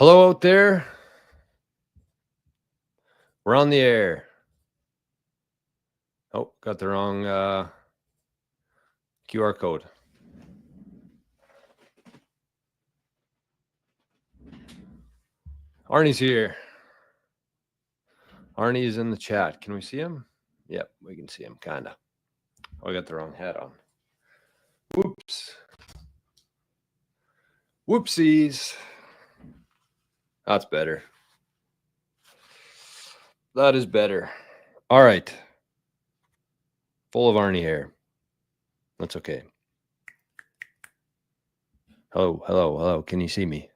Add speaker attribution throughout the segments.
Speaker 1: Hello out there. We're on the air. Oh, got the wrong QR code. Arnie's here. Arnie is in the chat. Can we see him? Yep, we can see him, kind of. Oh, I got the wrong hat on. Whoops. Whoopsies. That's better. That is better. All right. Full of Arnie hair. That's okay. Hello, hello, hello. Can you see me?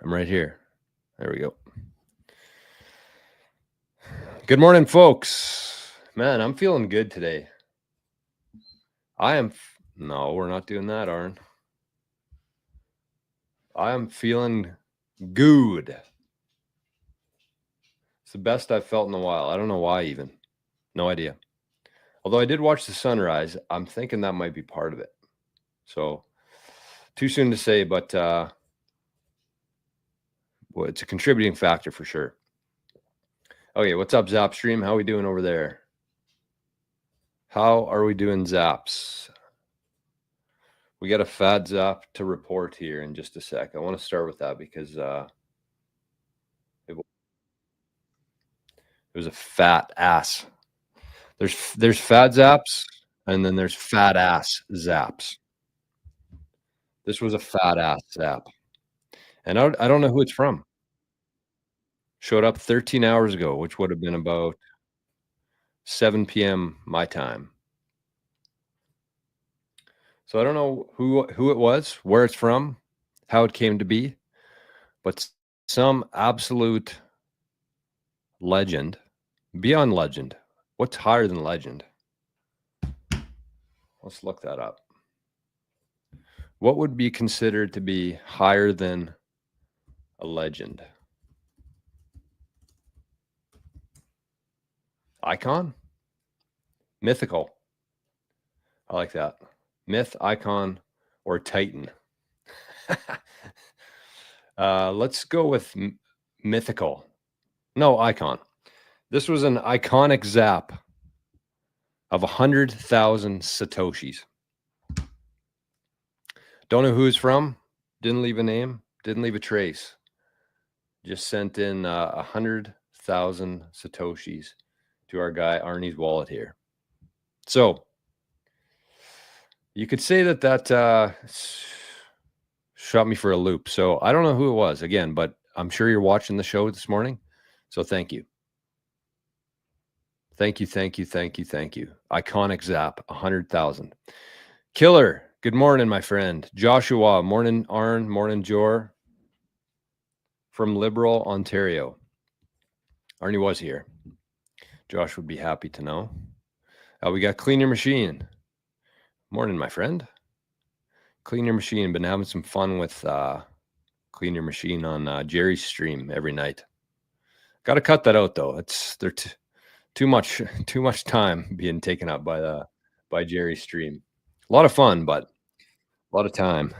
Speaker 1: I'm right here. There we go. Good morning, folks. Man, I'm feeling good today. No, we're not doing that, Arn. I am feeling good. It's the best I've felt in a while. I don't know why even. No idea. Although I did watch the sunrise, I'm thinking that might be part of it. So too soon to say, but well, it's a contributing factor for sure. Okay, what's up, Zapstream? How are we doing over there? How are we doing, Zaps? We got a fat Zap to report here in just a sec. I want to start with that because it was a fat ass. There's fat Zaps, and then there's fat ass Zaps. This was a fat ass Zap. And I don't know who it's from. Showed up 13 hours ago, which would have been about 7 p.m. my time. So I don't know who it was, where it's from, how it came to be, but some absolute legend, beyond legend. What's higher than legend? Let's look that up. What would be considered to be higher than a legend? Icon? Mythical. I like that. Myth, icon, or titan. Let's go with mythical. No, icon. This was an iconic Zap of 100,000 Satoshis. Don't know who it's from. Didn't leave a name. Didn't leave a trace. Just sent in 100,000 Satoshis to our guy ARNIE'S Wallet here. So you could say that shot me for a loop. So I don't know who it was again, but I'm sure you're watching the show this morning. So thank you. Thank you, thank you, thank you, thank you. Iconic Zap, 100,000. Killer, good morning, my friend. Joshua, morning, Arn, morning, Jor. From Liberal, Ontario. Arnie was here. Josh would be happy to know. We got Clean Your Machine. Morning, my friend. Clean Your Machine. Been having some fun with Clean Your Machine on Jerry's stream every night. Got to cut that out though. They're too much time being taken up by Jerry's stream. A lot of fun, but a lot of time.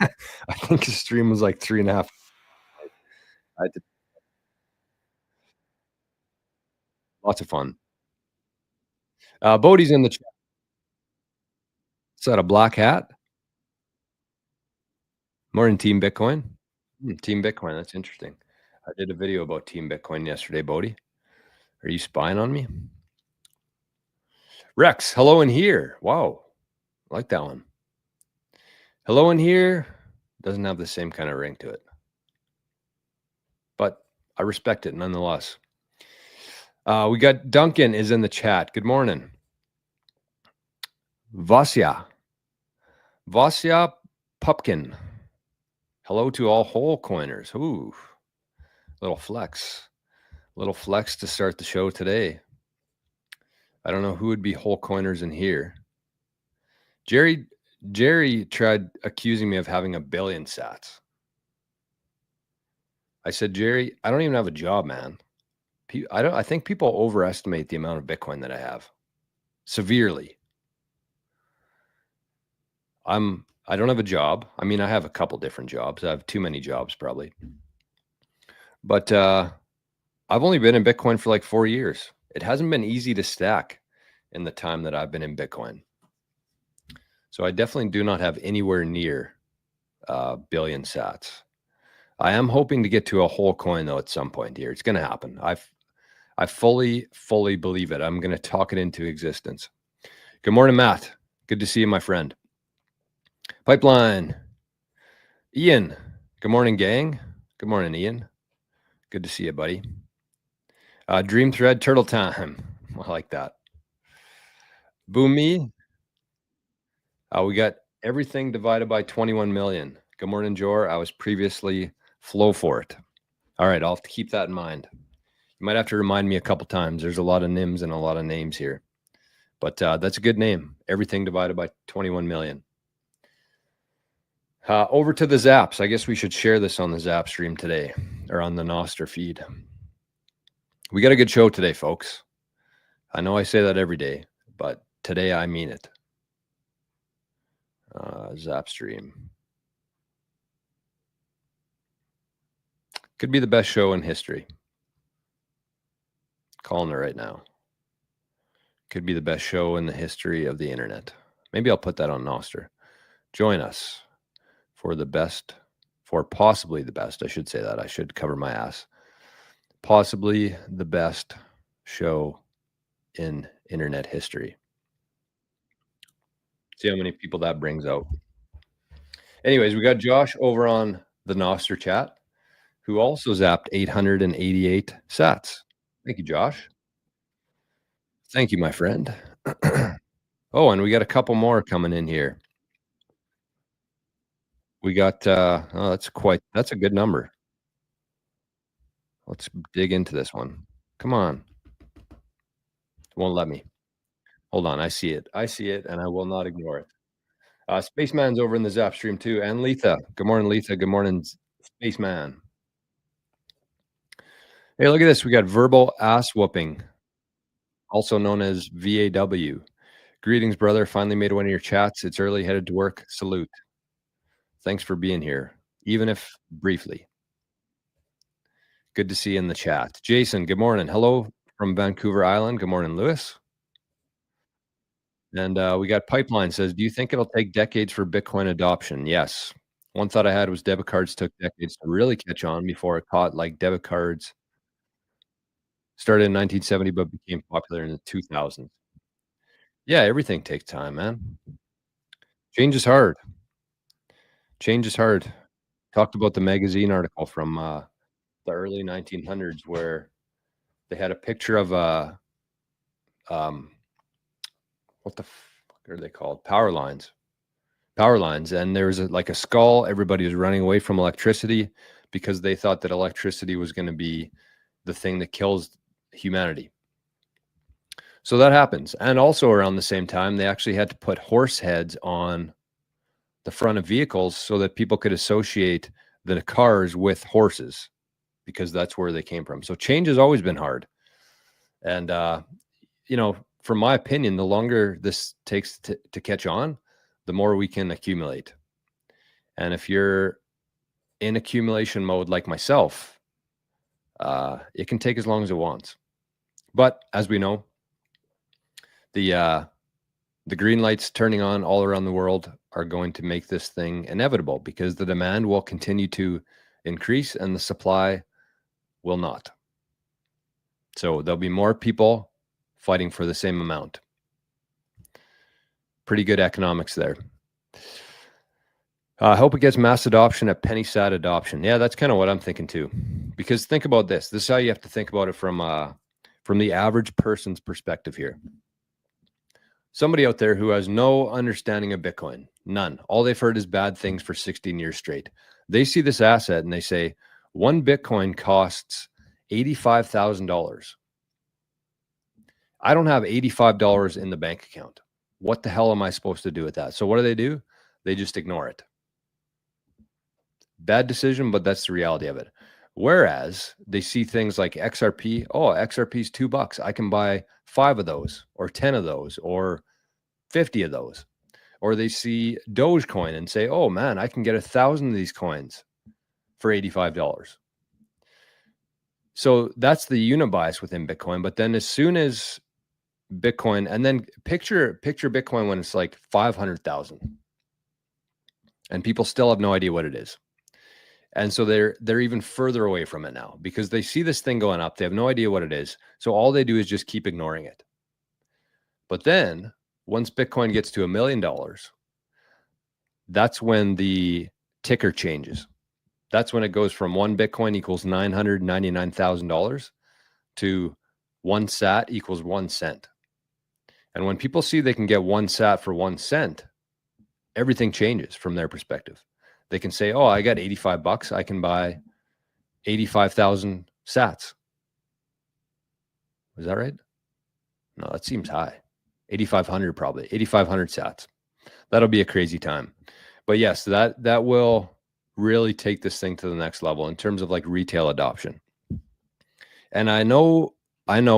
Speaker 1: I think his stream was like 3.5. Lots of fun. Bodie's in the chat. Is that a black hat? Morning, Team Bitcoin. Team Bitcoin. That's interesting. I did a video about Team Bitcoin yesterday, Bodie. Are you spying on me? Rex, hello in here. Wow. I like that one. Hello in here. Doesn't have the same kind of ring to it. But I respect it nonetheless. We got Duncan is in the chat. Good morning. Vasya Pupkin. Hello to all whole coiners. Ooh, little flex to start the show today. I don't know who would be whole coiners in here. Jerry tried accusing me of having 1 billion sats. I said, Jerry, I don't even have a job, man. I think people overestimate the amount of Bitcoin that I have severely. I'm I don't have a job. I mean, I have a couple different jobs. I have too many jobs probably. But I've only been in Bitcoin for like 4 years. It hasn't been easy to stack in the time that I've been in Bitcoin. So I definitely do not have anywhere near billion sats. I am hoping to get to a whole coin though at some point here. It's going to happen. I fully believe it. I'm going to talk it into existence. Good morning, Matt. Good to see you, my friend. Pipeline. Ian. Good morning, gang. Good morning, Ian. Good to see you, buddy. Dream thread turtle time. I like that. Boomy. We got everything divided by 21 million. Good morning, Jor. I was previously flow for it. All right, I'll have to keep that in mind. You might have to remind me a couple times. There's a lot of NIMs and a lot of names here. But that's a good name. Everything divided by 21 million. Over to the Zaps. I guess we should share this on the Zap stream today or on the nostr feed. We got a good show today, folks. I know I say that every day, but today I mean it. Zap stream. Could be the best show in history. Calling it right now. Could be the best show in the history of the internet. Maybe I'll put that on nostr. Join us for the best, for possibly the best. I should say that. I should cover my ass. Possibly the best show in internet history. See how many people that brings out. Anyways, we got Josh over on the nostr chat, who also zapped 888 sats. Thank you, Josh. Thank you, my friend. Oh, and we got a couple more coming in here. We got, oh, that's a good number. Let's dig into this one. Come on. Won't let me. Hold on. I see it. I see it, and I will not ignore it. Spaceman's over in the Zap stream too, and Letha. Good morning, Letha. Good morning, Spaceman. Hey, look at this. We got verbal ass whooping, also known as VAW. Greetings, brother. Finally made one of your chats. It's early, headed to work. Salute. Thanks for being here, even if briefly. Good to see you in the chat. Jason, good morning. Hello from Vancouver Island. Good morning, Lewis. And we got Pipeline says, do you think it'll take decades for Bitcoin adoption? Yes. One thought I had was debit cards took decades to really catch on before it caught, like debit cards started in 1970, but became popular in the 2000s. Yeah, everything takes time, man. Change is hard. Change is hard. Talked about the magazine article from the early 1900s where they had a picture of what the fuck are they called? Power lines. And there was like a skull. Everybody was running away from electricity because they thought that electricity was going to be the thing that kills humanity. So that happens. And also around the same time, they actually had to put horse heads on the front of vehicles so that people could associate the cars with horses because that's where they came from. So change has always been hard. And, from my opinion, the longer this takes to catch on, the more we can accumulate. And if you're in accumulation mode like myself, it can take as long as it wants. But as we know, the green lights turning on all around the world are going to make this thing inevitable because the demand will continue to increase and the supply will not. So there'll be more people fighting for the same amount. Pretty good economics there. I hope it gets mass adoption at penny sat adoption. Yeah, that's kind of what I'm thinking too. Because think about this. This is how you have to think about it from the average person's perspective here. Somebody out there who has no understanding of Bitcoin, none. All they've heard is bad things for 16 years straight. They see this asset and they say, one Bitcoin costs $85,000. I don't have $85 in the bank account. What the hell am I supposed to do with that? So what do? They just ignore it. Bad decision, but that's the reality of it. Whereas they see things like XRP. Oh, XRP is $2. I can buy 5 of those or 10 of those or 50 of those. or they see Dogecoin and say, oh man, I can get 1,000 of these coins for $85. So that's the unibias within Bitcoin. But then as soon as Bitcoin, and then picture Bitcoin when it's like 500,000 and people still have no idea what it is. And so they're even further away from it now because they see this thing going up. They have no idea what it is. So all they do is just keep ignoring it. But then once Bitcoin gets to $1 million, that's when the ticker changes. That's when it goes from 1 Bitcoin equals $999,000 to 1 sat equals 1 cent. And when people see they can get 1 sat for 1 cent, everything changes from their perspective. They can say, oh, I got $85. I can buy 85,000 sats. Is that right? No, that seems high. 8,500 probably. 8,500 sats. That'll be a crazy time. But yes, that will really take this thing to the next level in terms of like retail adoption. And I know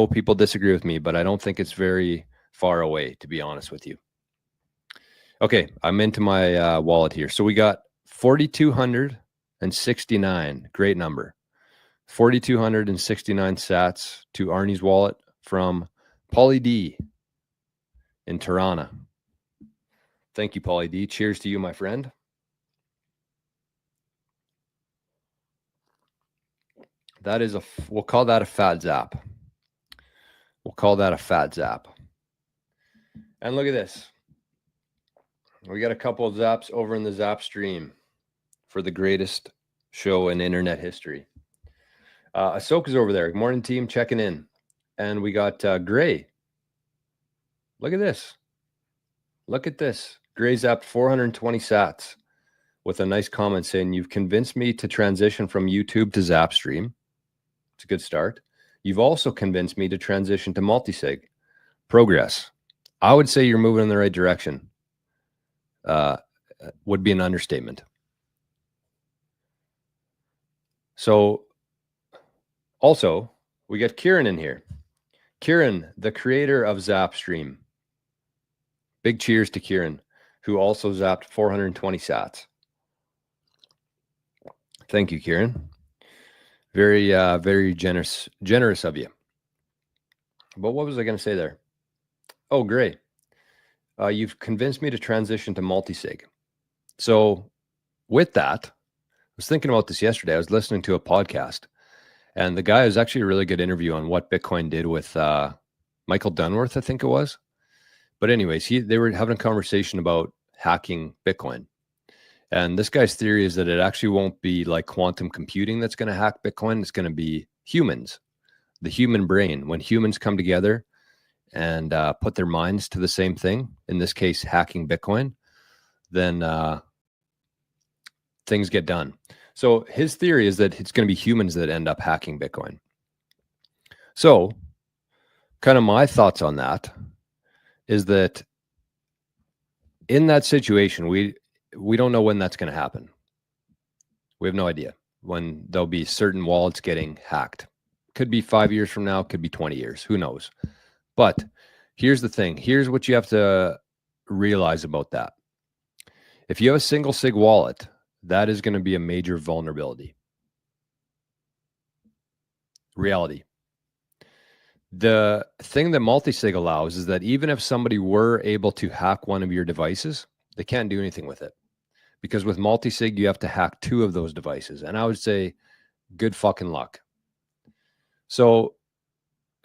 Speaker 1: people disagree with me, but I don't think it's very far away, to be honest with you. Okay, I'm into my wallet here. So we got 4,269. Great number. 4,269 sats to Arnie's wallet from Paulie D in Tirana. Thank you, Paulie D. Cheers to you, my friend. That is we'll call that a fat zap. We'll call that a fat zap. And look at this. We got a couple of zaps over in the zap stream for the greatest show in internet history. Ahsoka's over there. Good morning, team. Checking in. And we got Gray. Look at this. Look at this. Gray zapped 420 sats with a nice comment saying, you've convinced me to transition from YouTube to Zapstream. It's a good start. You've also convinced me to transition to Multisig. Progress. I would say you're moving in the right direction. Would be an understatement. So also, we got Kieran in here. Kieran, the creator of Zapstream. Big cheers to Kieran, who also zapped 420 sats. Thank you, Kieran. Very, very generous of you. But what was I going to say there? Oh, great. You've convinced me to transition to Multisig. So with that, I was thinking about this yesterday. I was listening to a podcast, and the guy was actually a really good interview on what Bitcoin did with Michael Dunworth, I think it was. But anyways, they were having a conversation about hacking Bitcoin. And this guy's theory is that it actually won't be like quantum computing that's going to hack Bitcoin. It's going to be humans, the human brain. When humans come together and put their minds to the same thing, in this case, hacking Bitcoin, then things get done. So his theory is that it's going to be humans that end up hacking Bitcoin. So kind of my thoughts on that is that in that situation, we don't know when that's going to happen. We have no idea when there'll be certain wallets getting hacked. Could be 5 years from now, could be 20 years, who knows? But here's the thing. Here's what you have to realize about that. If you have a single sig wallet, that is going to be a major vulnerability. Reality. The thing that Multisig allows is that even if somebody were able to hack one of your devices, they can't do anything with it. Because with Multisig, you have to hack 2 of those devices. And I would say, good fucking luck. So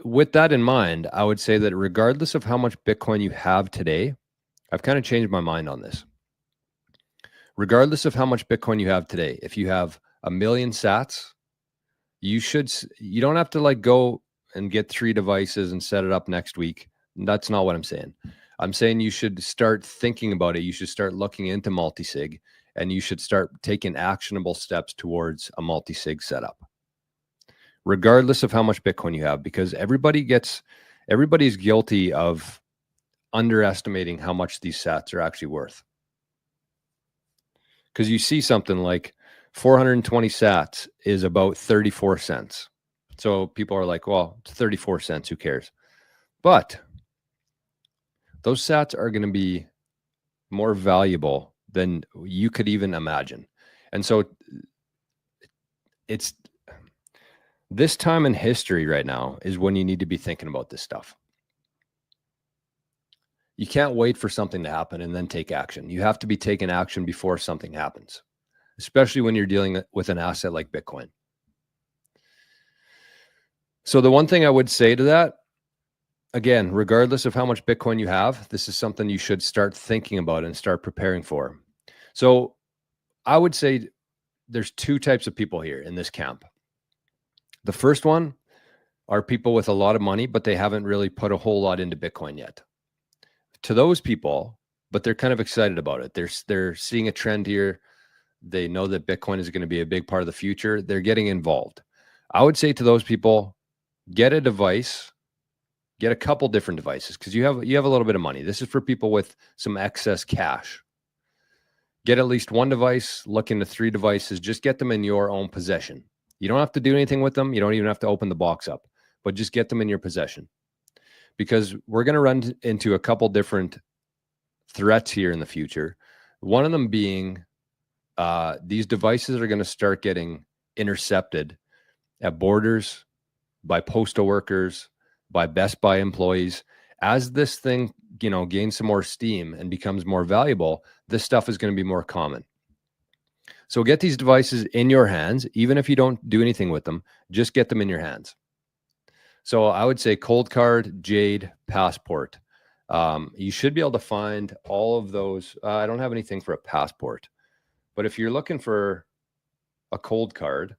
Speaker 1: with that in mind, I would say that regardless of how much Bitcoin you have today, I've kind of changed my mind on this. Regardless of how much Bitcoin you have today, if you have 1 million sats, you don't have to like go and get 3 devices and set it up next week. That's not what I'm saying. I'm saying you should start thinking about it. You should start looking into Multisig, and you should start taking actionable steps towards a Multisig setup, regardless of how much Bitcoin you have, because everybody's guilty of underestimating how much these sats are actually worth. Because you see something like 420 sats is about 34 cents. So people are like, well, it's 34 cents, who cares? But those sats are going to be more valuable than you could even imagine. And so it's this time in history right now is when you need to be thinking about this stuff. You can't wait for something to happen and then take action. You have to be taking action before something happens, especially when you're dealing with an asset like Bitcoin. So the one thing I would say to that, again, regardless of how much Bitcoin you have, this is something you should start thinking about and start preparing for. So I would say there's two types of people here in this camp. The first one are people with a lot of money, but they haven't really put a whole lot into Bitcoin yet. To those people, but they're kind of excited about it. They're seeing a trend here. They know that Bitcoin is going to be a big part of the future. They're getting involved. I would say to those people, get a device, get a couple different devices, because you have a little bit of money. This is for people with some excess cash. Get at least one device, look into 3 devices, just get them in your own possession. You don't have to do anything with them. You don't even have to open the box up, but just get them in your possession. Because we're going to run into a couple different threats here in the future. One of them being these devices are going to start getting intercepted at borders, by postal workers, by Best Buy employees. As this thing, gains some more steam and becomes more valuable, this stuff is going to be more common. So get these devices in your hands. Even if you don't do anything with them, just get them in your hands. So I would say Cold Card, Jade, Passport. You should be able to find all of those. I don't have anything for a Passport, but if you're looking for a Cold Card,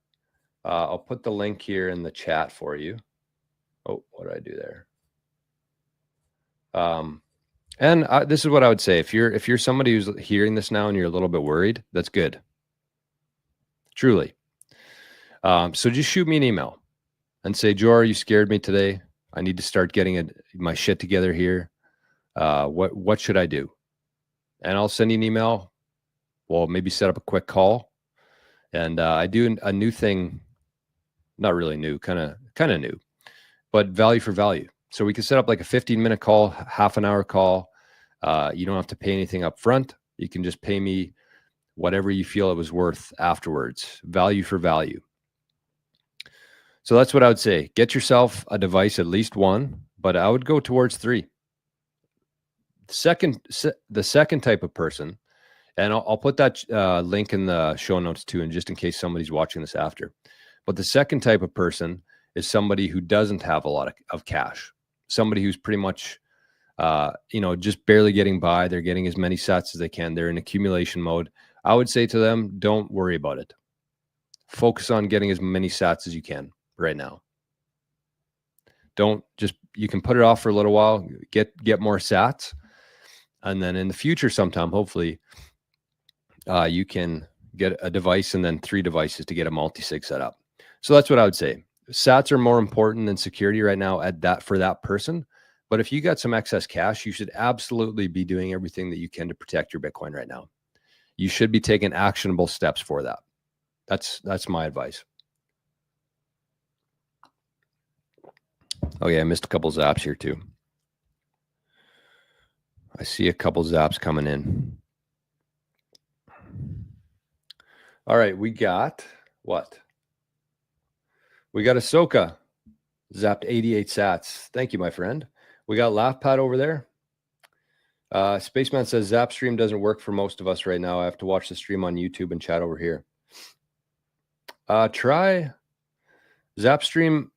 Speaker 1: I'll put the link here in the chat for you. Oh, what did I do there? This is what I would say. If you're somebody who's hearing this now and you're a little bit worried, that's good. Truly. So just shoot me an email and say, Jor, you scared me today. I need to start getting my shit together here. What should I do? And I'll send you an email. We'll maybe set up a quick call. And I do a new thing, not really new, kind of new, but value for value. So we can set up like a 15-minute call, half an hour call. You don't have to pay anything up front. You can just pay me whatever you feel it was worth afterwards. Value for value. So that's what I would say. Get yourself a device, at least one, but I would go towards 3. The second type of person, and I'll put that link in the show notes too, and just in case somebody's watching this after. But the second type of person is somebody who doesn't have a lot of cash. Somebody who's pretty much, just barely getting by. They're getting as many sats as they can. They're in accumulation mode. I would say to them, don't worry about it. Focus on getting as many sats as you can right now. You can put it off for a little while, get more sats. And then in the future, sometime, hopefully, you can get a device and then 3 devices to get a multi-sig set up. So that's what I would say. Sats are more important than security right now for that person. But if you got some excess cash, you should absolutely be doing everything that you can to protect your Bitcoin right now. You should be taking actionable steps for that. That's my advice. Okay, I missed a couple zaps here too. I see a couple zaps coming in. All right, we got what? We got Ahsoka, zapped 88 sats. Thank you, my friend. We got LaughPad over there. Spaceman says Zapstream doesn't work for most of us right now. I have to watch the stream on YouTube and chat over here. Try Zapstream.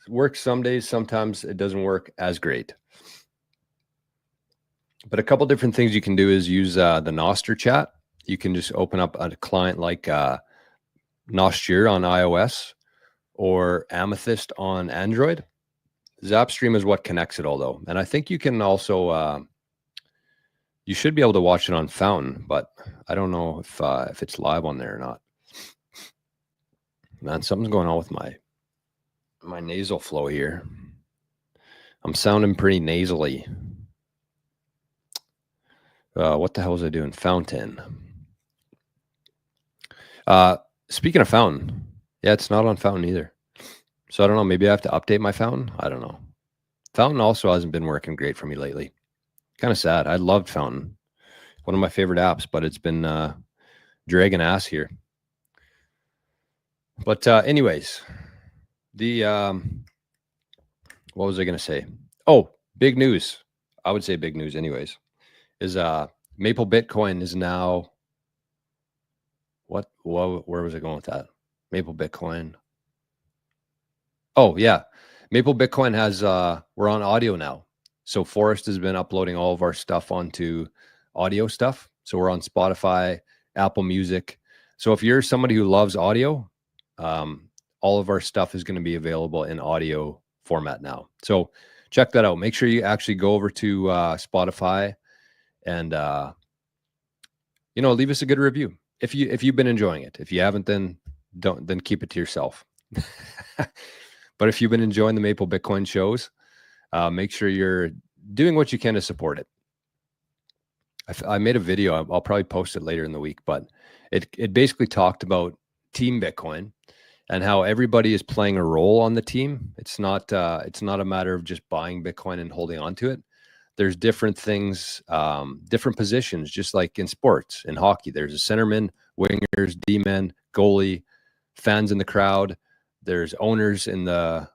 Speaker 1: Works some days, sometimes it doesn't work as great. But a couple different things you can do is use the Nostr chat. You can just open up a client like Nostr on iOS or Amethyst on Android. Zapstream is what connects it all, though. And I think you can also, you should be able to watch it on Fountain, but I don't know if it's live on there or not. Man, something's going on with my nasal flow here. I'm sounding pretty nasally. What the hell was I doing? Fountain. Speaking of Fountain, yeah, it's not on Fountain either. So I don't know. Maybe I have to update my Fountain. I don't know. Fountain also hasn't been working great for me lately. Kind of sad. I loved Fountain. one of my favorite apps, but it's been dragging ass here. But anyways, the what was I going to say? Oh, big news. I would say big news anyways, is Maple Bitcoin is now, where was I going with that? Maple Bitcoin. Oh yeah. Maple Bitcoin has, we're on audio now. So Forrest has been uploading all of our stuff onto audio stuff. So we're on Spotify, Apple Music. So if you're somebody who loves audio, all of our stuff is going to be available in audio format now. So check that out. Make sure you actually go over to Spotify and, leave us a good review. If you've been enjoying it. If you haven't, then keep it to yourself. But if you've been enjoying the Maple Bitcoin shows, make sure you're doing what you can to support it. I made a video. I'll probably post it later in the week, but it basically talked about Team Bitcoin and how everybody is playing a role on the team. It's not a matter of just buying Bitcoin and holding on to it. There's different things, different positions, just like in sports. In hockey, there's a centerman, wingers, D-men, goalie, fans in the crowd. There's owners in the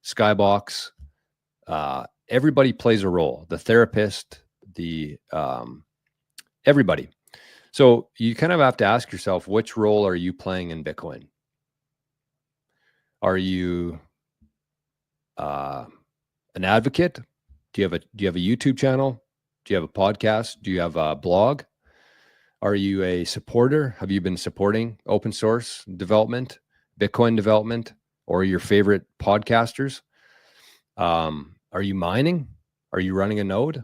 Speaker 1: skybox. Everybody plays a role. The therapist, everybody. So you kind of have to ask yourself, which role are you playing in Bitcoin? Are you an advocate? Do you have a YouTube channel? Do you have a podcast? Do you have a blog? Are you a supporter? Have you been supporting open source development, Bitcoin development, or your favorite podcasters? Are you mining? Are you running a node?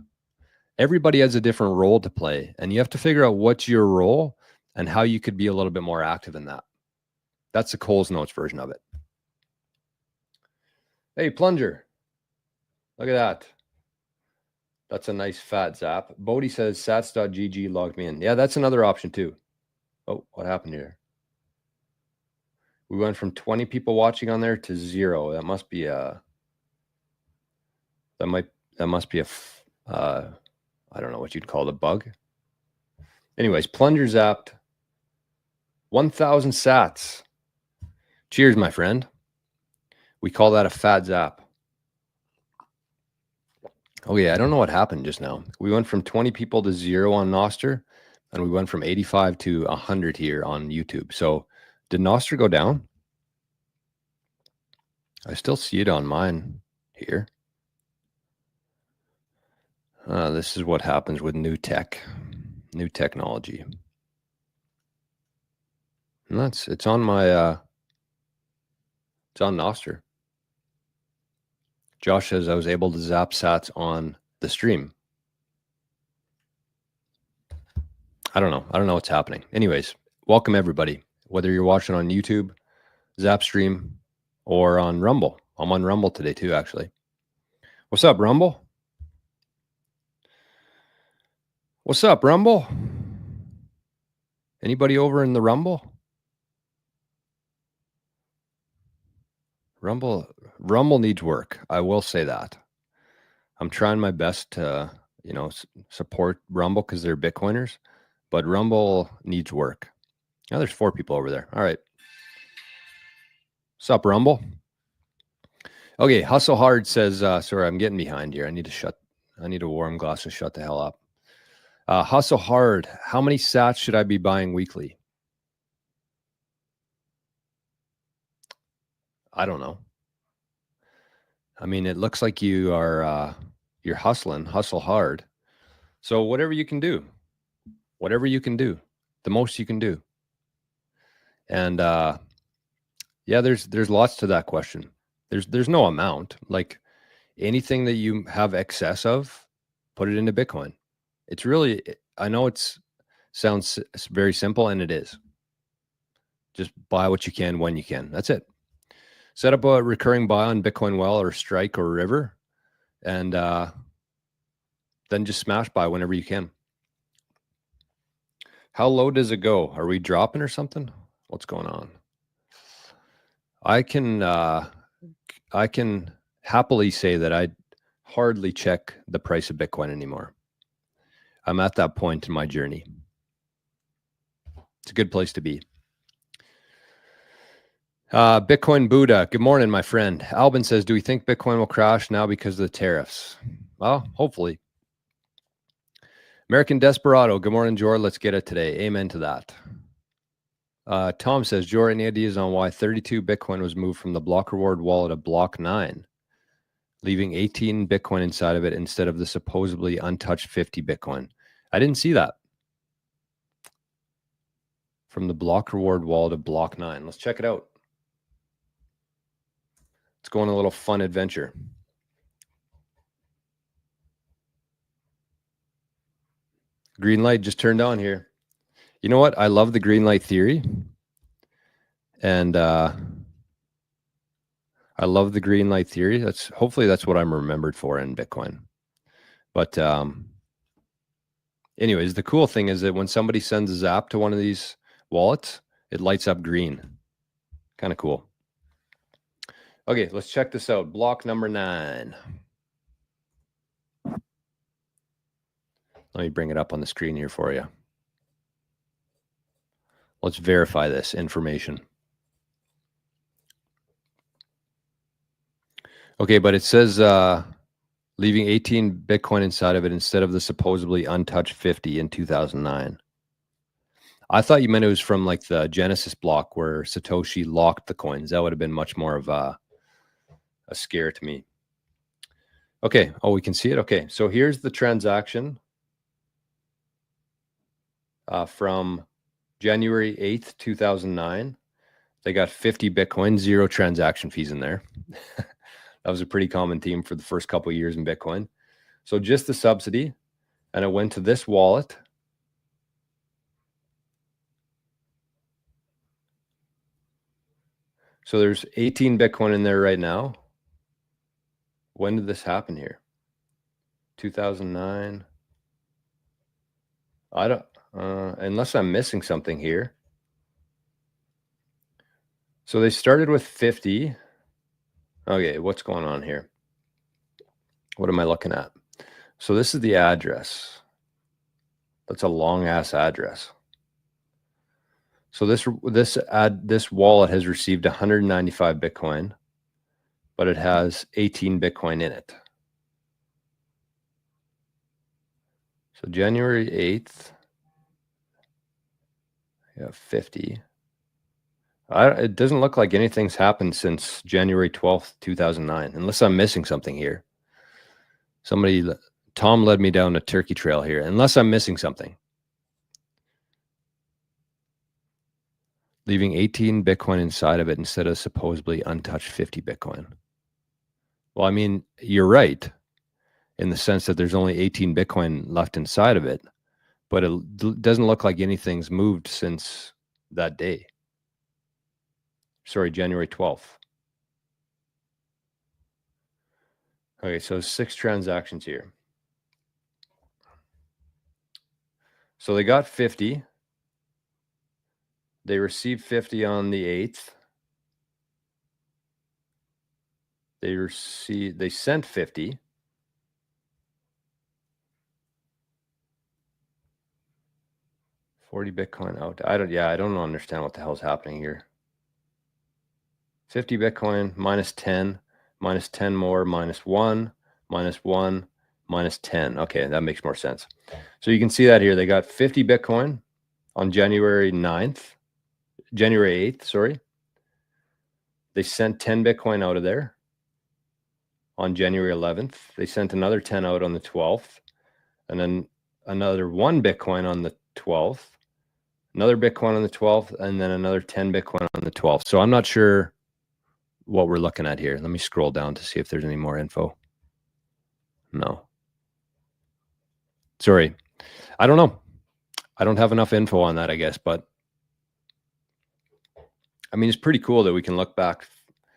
Speaker 1: Everybody has a different role to play, and you have to figure out what's your role and how you could be a little bit more active in that. That's the Coles Notes version of it. Hey, Plunger. Look at that. That's a nice fat zap. Bodie says sats.gg logged me in. Yeah, that's another option too. Oh, what happened here? We went from 20 people watching on there to 0. That must be a, I don't know what you'd call it, a bug. Anyways, Plunger zapped 1,000 sats. Cheers, my friend. We call that a fat zap. Oh yeah, I don't know what happened just now. We went from 20 people to 0 on nostr, and we went from 85 to 100 here on YouTube. So did nostr go down? I still see it on mine here. This is what happens with new technology. And it's on my, it's on nostr. Josh says I was able to zap sats on the stream. I don't know what's happening. Anyways, welcome everybody. Whether you're watching on YouTube, Zapstream, or on Rumble. I'm on Rumble today too, actually. What's up, Rumble? What's up, Rumble? Anybody over in the Rumble? Rumble needs work. I will say that. I'm trying my best to, support Rumble because they're Bitcoiners, but Rumble needs work. Now there's 4 people over there. All right. What's up, Rumble? Okay, Hustle Hard says, sorry, I'm getting behind here. I need a warm glass to shut the hell up. Hustle Hard, how many sats should I be buying weekly? I don't know. I mean, it looks like you are, you're hustle hard. So whatever you can do, the most you can do. And yeah, there's lots to that question. There's no amount. Like anything that you have excess of, put it into Bitcoin. It's really, I know sounds very simple, and it is. Just buy what you can when you can. That's it. Set up a recurring buy on Bitcoin Well or Strike or River, and then just smash buy whenever you can. How low does it go? Are we dropping or something? What's going on? I can happily say that I hardly check the price of Bitcoin anymore. I'm at that point in my journey. It's a good place to be. Bitcoin Buddha, good morning, my friend. Albin says, do we think Bitcoin will crash now because of the tariffs? Well, hopefully. American Desperado, good morning, Jor. Let's get it today. Amen to that. Tom says, Jor, any ideas on why 32 Bitcoin was moved from the block reward wallet to block 9, leaving 18 Bitcoin inside of it instead of the supposedly untouched 50 Bitcoin? I didn't see that. From the block reward wallet to block 9. Let's check it out. Let's go on a little fun adventure. Green light just turned on here. You know what? I love the green light theory. And I love the green light theory. Hopefully that's what I'm remembered for in Bitcoin. But anyways, the cool thing is that when somebody sends a zap to one of these wallets, it lights up green. Kind of cool. Okay, let's check this out. Block number 9. Let me bring it up on the screen here for you. Let's verify this information. Okay, but it says leaving 18 Bitcoin inside of it instead of the supposedly untouched 50 in 2009. I thought you meant it was from like the Genesis block where Satoshi locked the coins. That would have been much more of a scare to me. Okay. Oh, we can see it. Okay. So here's the transaction from January 8th, 2009. They got 50 Bitcoin, 0 transaction fees in there. That was a pretty common theme for the first couple of years in Bitcoin. So just the subsidy, and it went to this wallet. So there's 18 Bitcoin in there right now. When did this happen here? 2009. I don't, unless I'm missing something here. So they started with 50. Okay, what's going on here? What am I looking at? So this is the address. That's a long ass address. So this wallet has received 195 Bitcoin, but it has 18 Bitcoin in it. So January 8th, I got 50. It doesn't look like anything's happened since January 12th, 2009, unless I'm missing something here. Tom led me down a turkey trail here, unless I'm missing something. Leaving 18 Bitcoin inside of it instead of supposedly untouched 50 Bitcoin. Well, I mean, you're right in the sense that there's only 18 Bitcoin left inside of it, but it doesn't look like anything's moved since that day. Sorry, January 12th. Okay, so 6 transactions here. So they got 50. They received 50 on the 8th. They sent 50. $40 Bitcoin out. I don't understand what the hell's happening here. 50 Bitcoin minus 10, minus 10 more, minus 1, minus 1, minus 10. Okay, that makes more sense. So you can see that here. They got 50 Bitcoin on January 8th, sorry. They sent 10 Bitcoin out of there on January 11th. They sent another 10 out on the 12th, and then another 1 Bitcoin on the 12th, another Bitcoin on the 12th, and then another 10 Bitcoin on the 12th. So I'm not sure what we're looking at here. Let me scroll down to see if there's any more info. No. Sorry. I don't know. I don't have enough info on that, I guess, but I mean, it's pretty cool that we can look back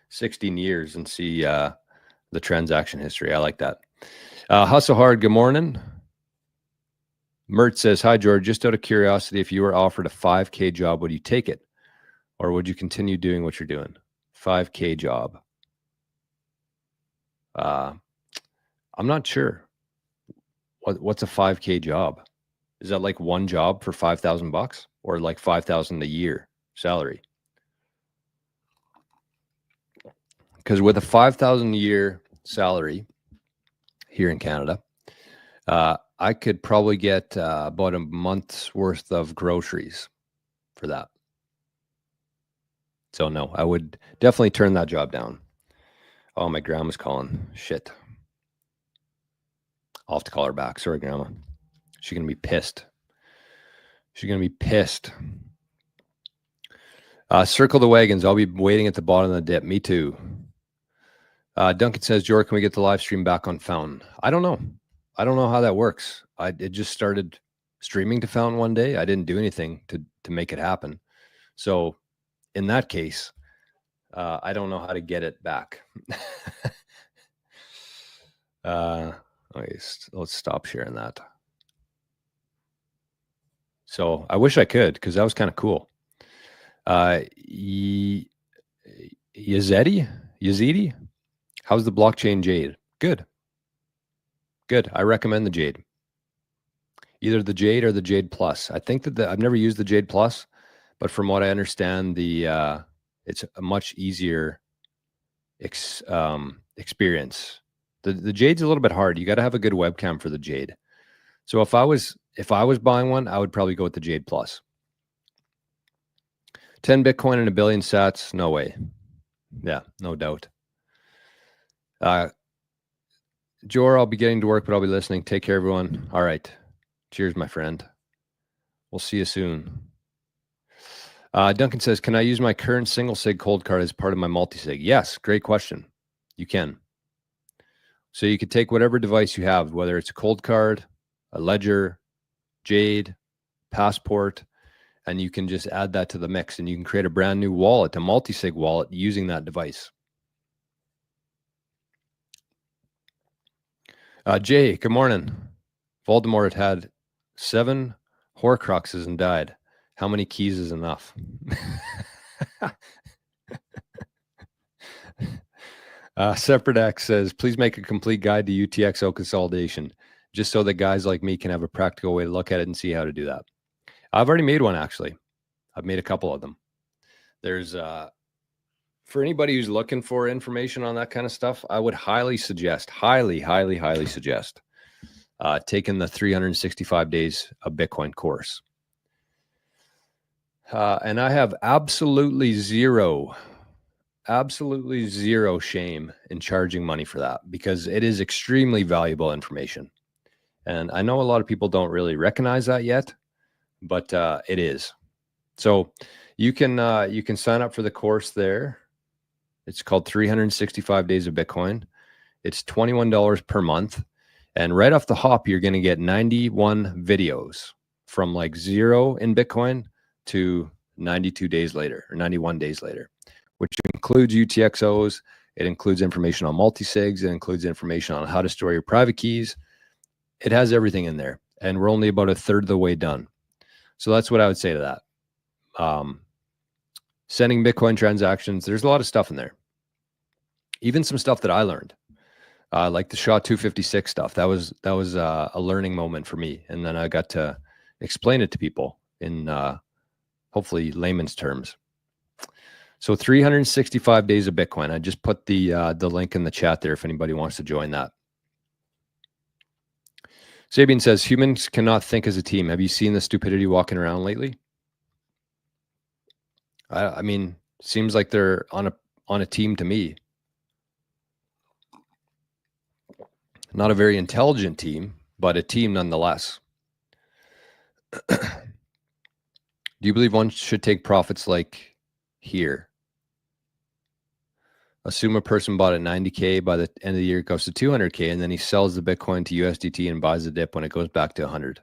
Speaker 1: 16 years and see the transaction history. I like that. Hustle Hard, good morning. Mert says, hi, George. Just out of curiosity, if you were offered a 5K job, would you take it? Or would you continue doing what you're doing? 5K job. I'm not sure. What's a 5K job? Is that like one job for $5,000 or like $5,000 a year salary? Because with a $5,000 a year salary here in Canada, I could probably get about a month's worth of groceries for that. So no, I would definitely turn that job down. Oh, my grandma's calling. Shit. I'll have to call her back. Sorry, Grandma. She's going to be pissed. She's going to be pissed. Circle the wagons. I'll be waiting at the bottom of the dip. Me too. Duncan says, George, can we get the live stream back on Fountain? I don't know. I don't know how that works. It just started streaming to Fountain one day. I didn't do anything to make it happen. So in that case, I don't know how to get it back. Okay, let's stop sharing that. So I wish I could, because that was kind of cool. Yazidi? How's the blockchain Jade? Good. Good. I recommend the Jade. Either the Jade or the Jade Plus. I think that I've never used the Jade Plus, but from what I understand, it's a much easier experience. The Jade's a little bit hard. You got to have a good webcam for the Jade. So if I was buying one, I would probably go with the Jade Plus. 10 Bitcoin and 1 billion sats? No way. Yeah, no doubt. Jor, I'll be getting to work, but I'll be listening. Take care, everyone. All right. Cheers, my friend. We'll see you soon. Duncan says, can I use my current single sig cold card as part of my multisig? Yes, great question. You can. So you could take whatever device you have, whether it's a cold card, a ledger, Jade, passport, and you can just add that to the mix, and you can create a brand new wallet, a multisig wallet, using that device. Jay, good morning. Voldemort had 7 Horcruxes and died. How many keys is enough? Separate X says, please make a complete guide to UTXO consolidation, just so that guys like me can have a practical way to look at it and see how to do that. I've already made one, actually. I've made a couple of them. There's, for anybody who's looking for information on that kind of stuff, I would highly suggest, highly suggest taking the 365 days of Bitcoin course. And I have absolutely zero shame in charging money for that, because it is extremely valuable information. And I know a lot of people don't really recognize that yet, but it is. So you can sign up for the course there. It's called 365 Days of Bitcoin. It's $21 per month. And right off the hop, you're going to get 91 videos from like 0 in Bitcoin to 92 days later, or 91 days later, which includes UTXOs. It includes information on multisigs. It includes information on how to store your private keys. It has everything in there. And we're only about 1/3 of the way done. So that's what I would say to that. Sending Bitcoin transactions, there's a lot of stuff in there. Even some stuff that I learned, like the SHA-256 stuff. That was a learning moment for me. And then I got to explain it to people in hopefully layman's terms. So 365 days of Bitcoin. I just put the link in the chat there if anybody wants to join that. Sabian says, humans cannot think as a team. Have you seen the stupidity walking around lately? I mean, seems like they're on a team to me. Not a very intelligent team, but a team nonetheless. Do you believe one should take profits like here? Assume a person bought at 90K, by the end of the year it goes to 200K, and then he sells the Bitcoin to USDT and buys the dip when it goes back to 100.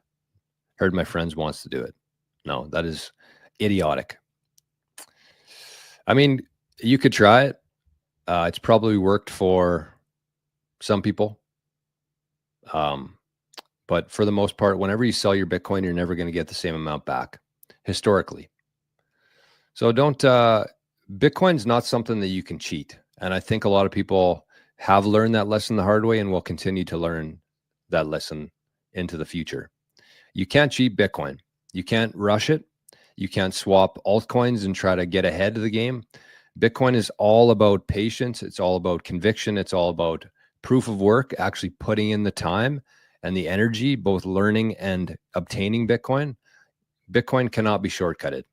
Speaker 1: Heard my friends wants to do it. No, that is idiotic. I mean, you could try it. It's probably worked for some people. But for the most part, whenever you sell your Bitcoin, you're never going to get the same amount back historically. So Bitcoin's not something that you can cheat. And I think a lot of people have learned that lesson the hard way and will continue to learn that lesson into the future. You can't cheat Bitcoin. You can't rush it. You can't swap altcoins and try to get ahead of the game. Bitcoin is all about patience. It's all about conviction. It's all about proof of work, actually putting in the time and the energy, both learning and obtaining Bitcoin. Bitcoin cannot be shortcutted.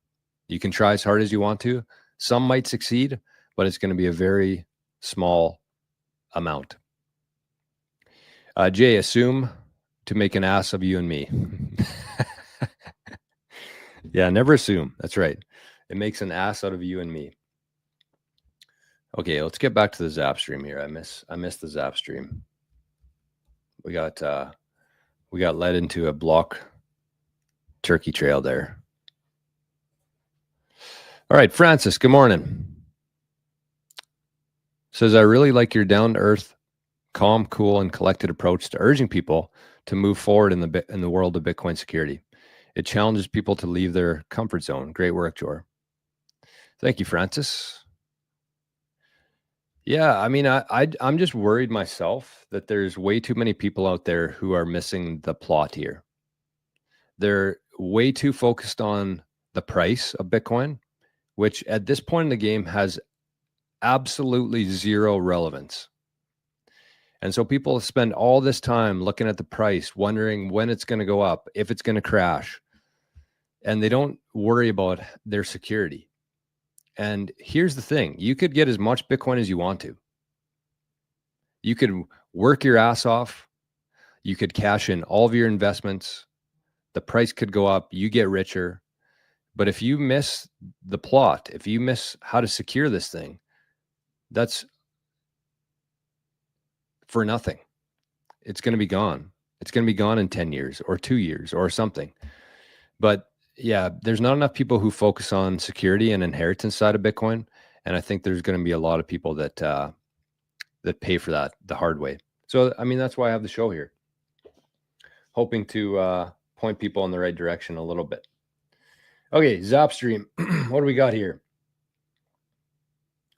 Speaker 1: You can try as hard as you want to. Some might succeed, but it's going to be a very small amount. Jay, assume to make an ass of you and me. Yeah, never assume. That's right. It makes an ass out of you and me. Okay, let's get back to the Zap stream here. I missed the Zap stream. We got led into a block turkey trail there. All right, Francis, good morning. Says, I really like your down-to-earth, calm, cool, and collected approach to urging people to move forward in the world of Bitcoin security. It challenges people to leave their comfort zone. Great work, Jor. Thank you, Francis. Yeah, I mean, I'm just worried myself that there's way too many people out there who are missing the plot here. They're way too focused on the price of Bitcoin, which at this point in the game has absolutely zero relevance. And so people spend all this time looking at the price, wondering when it's going to go up, if it's going to crash, and they don't worry about their security. And here's the thing. You could get as much Bitcoin as you want to. You could work your ass off. You could cash in all of your investments. The price could go up. You get richer. But if you miss the plot, if you miss how to secure this thing, that's for nothing. It's going to be gone. It's going to be gone in 10 years or 2 years or something. But yeah, there's not enough people who focus on security and inheritance side of Bitcoin. And I think there's going to be a lot of people that that pay for that the hard way. So, I mean, that's why I have the show here, hoping to point people in the right direction a little bit. Okay, Zapstream. What do we got here?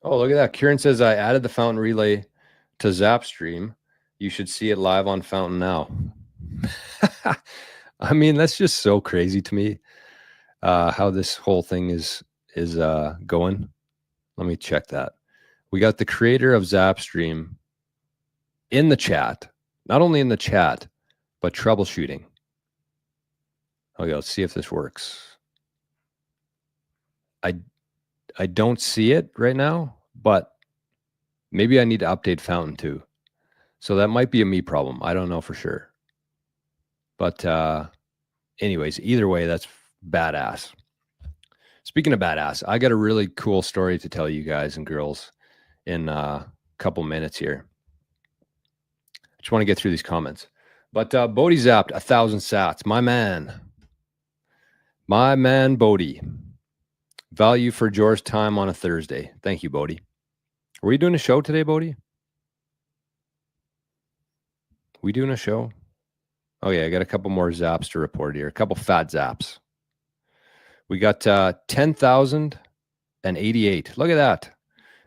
Speaker 1: Oh, look at that. Kieran says, I added the Fountain Relay to Zapstream. You should see it live on Fountain now. I mean, that's just so crazy to me, how this whole thing is going. Let me check that. We got the creator of Zapstream in the chat, not only in the chat, but troubleshooting. Okay, let's see if this works. I don't see it right now, but maybe I need to update Fountain too. So that might be a me problem. I don't know for sure. But anyways, either way, that's badass. Speaking of badass, I got a really cool story to tell you guys and girls in a couple minutes here. I just want to get through these comments. But Bodhi zapped 1,000 sats. My man Bodhi. Value for Jor's time on a Thursday. Thank you, Bodhi. Are we doing a show today, Bodhi? We doing a show? Oh yeah, I got a couple more zaps to report here. A couple fat zaps. We got 10,088. Look at that.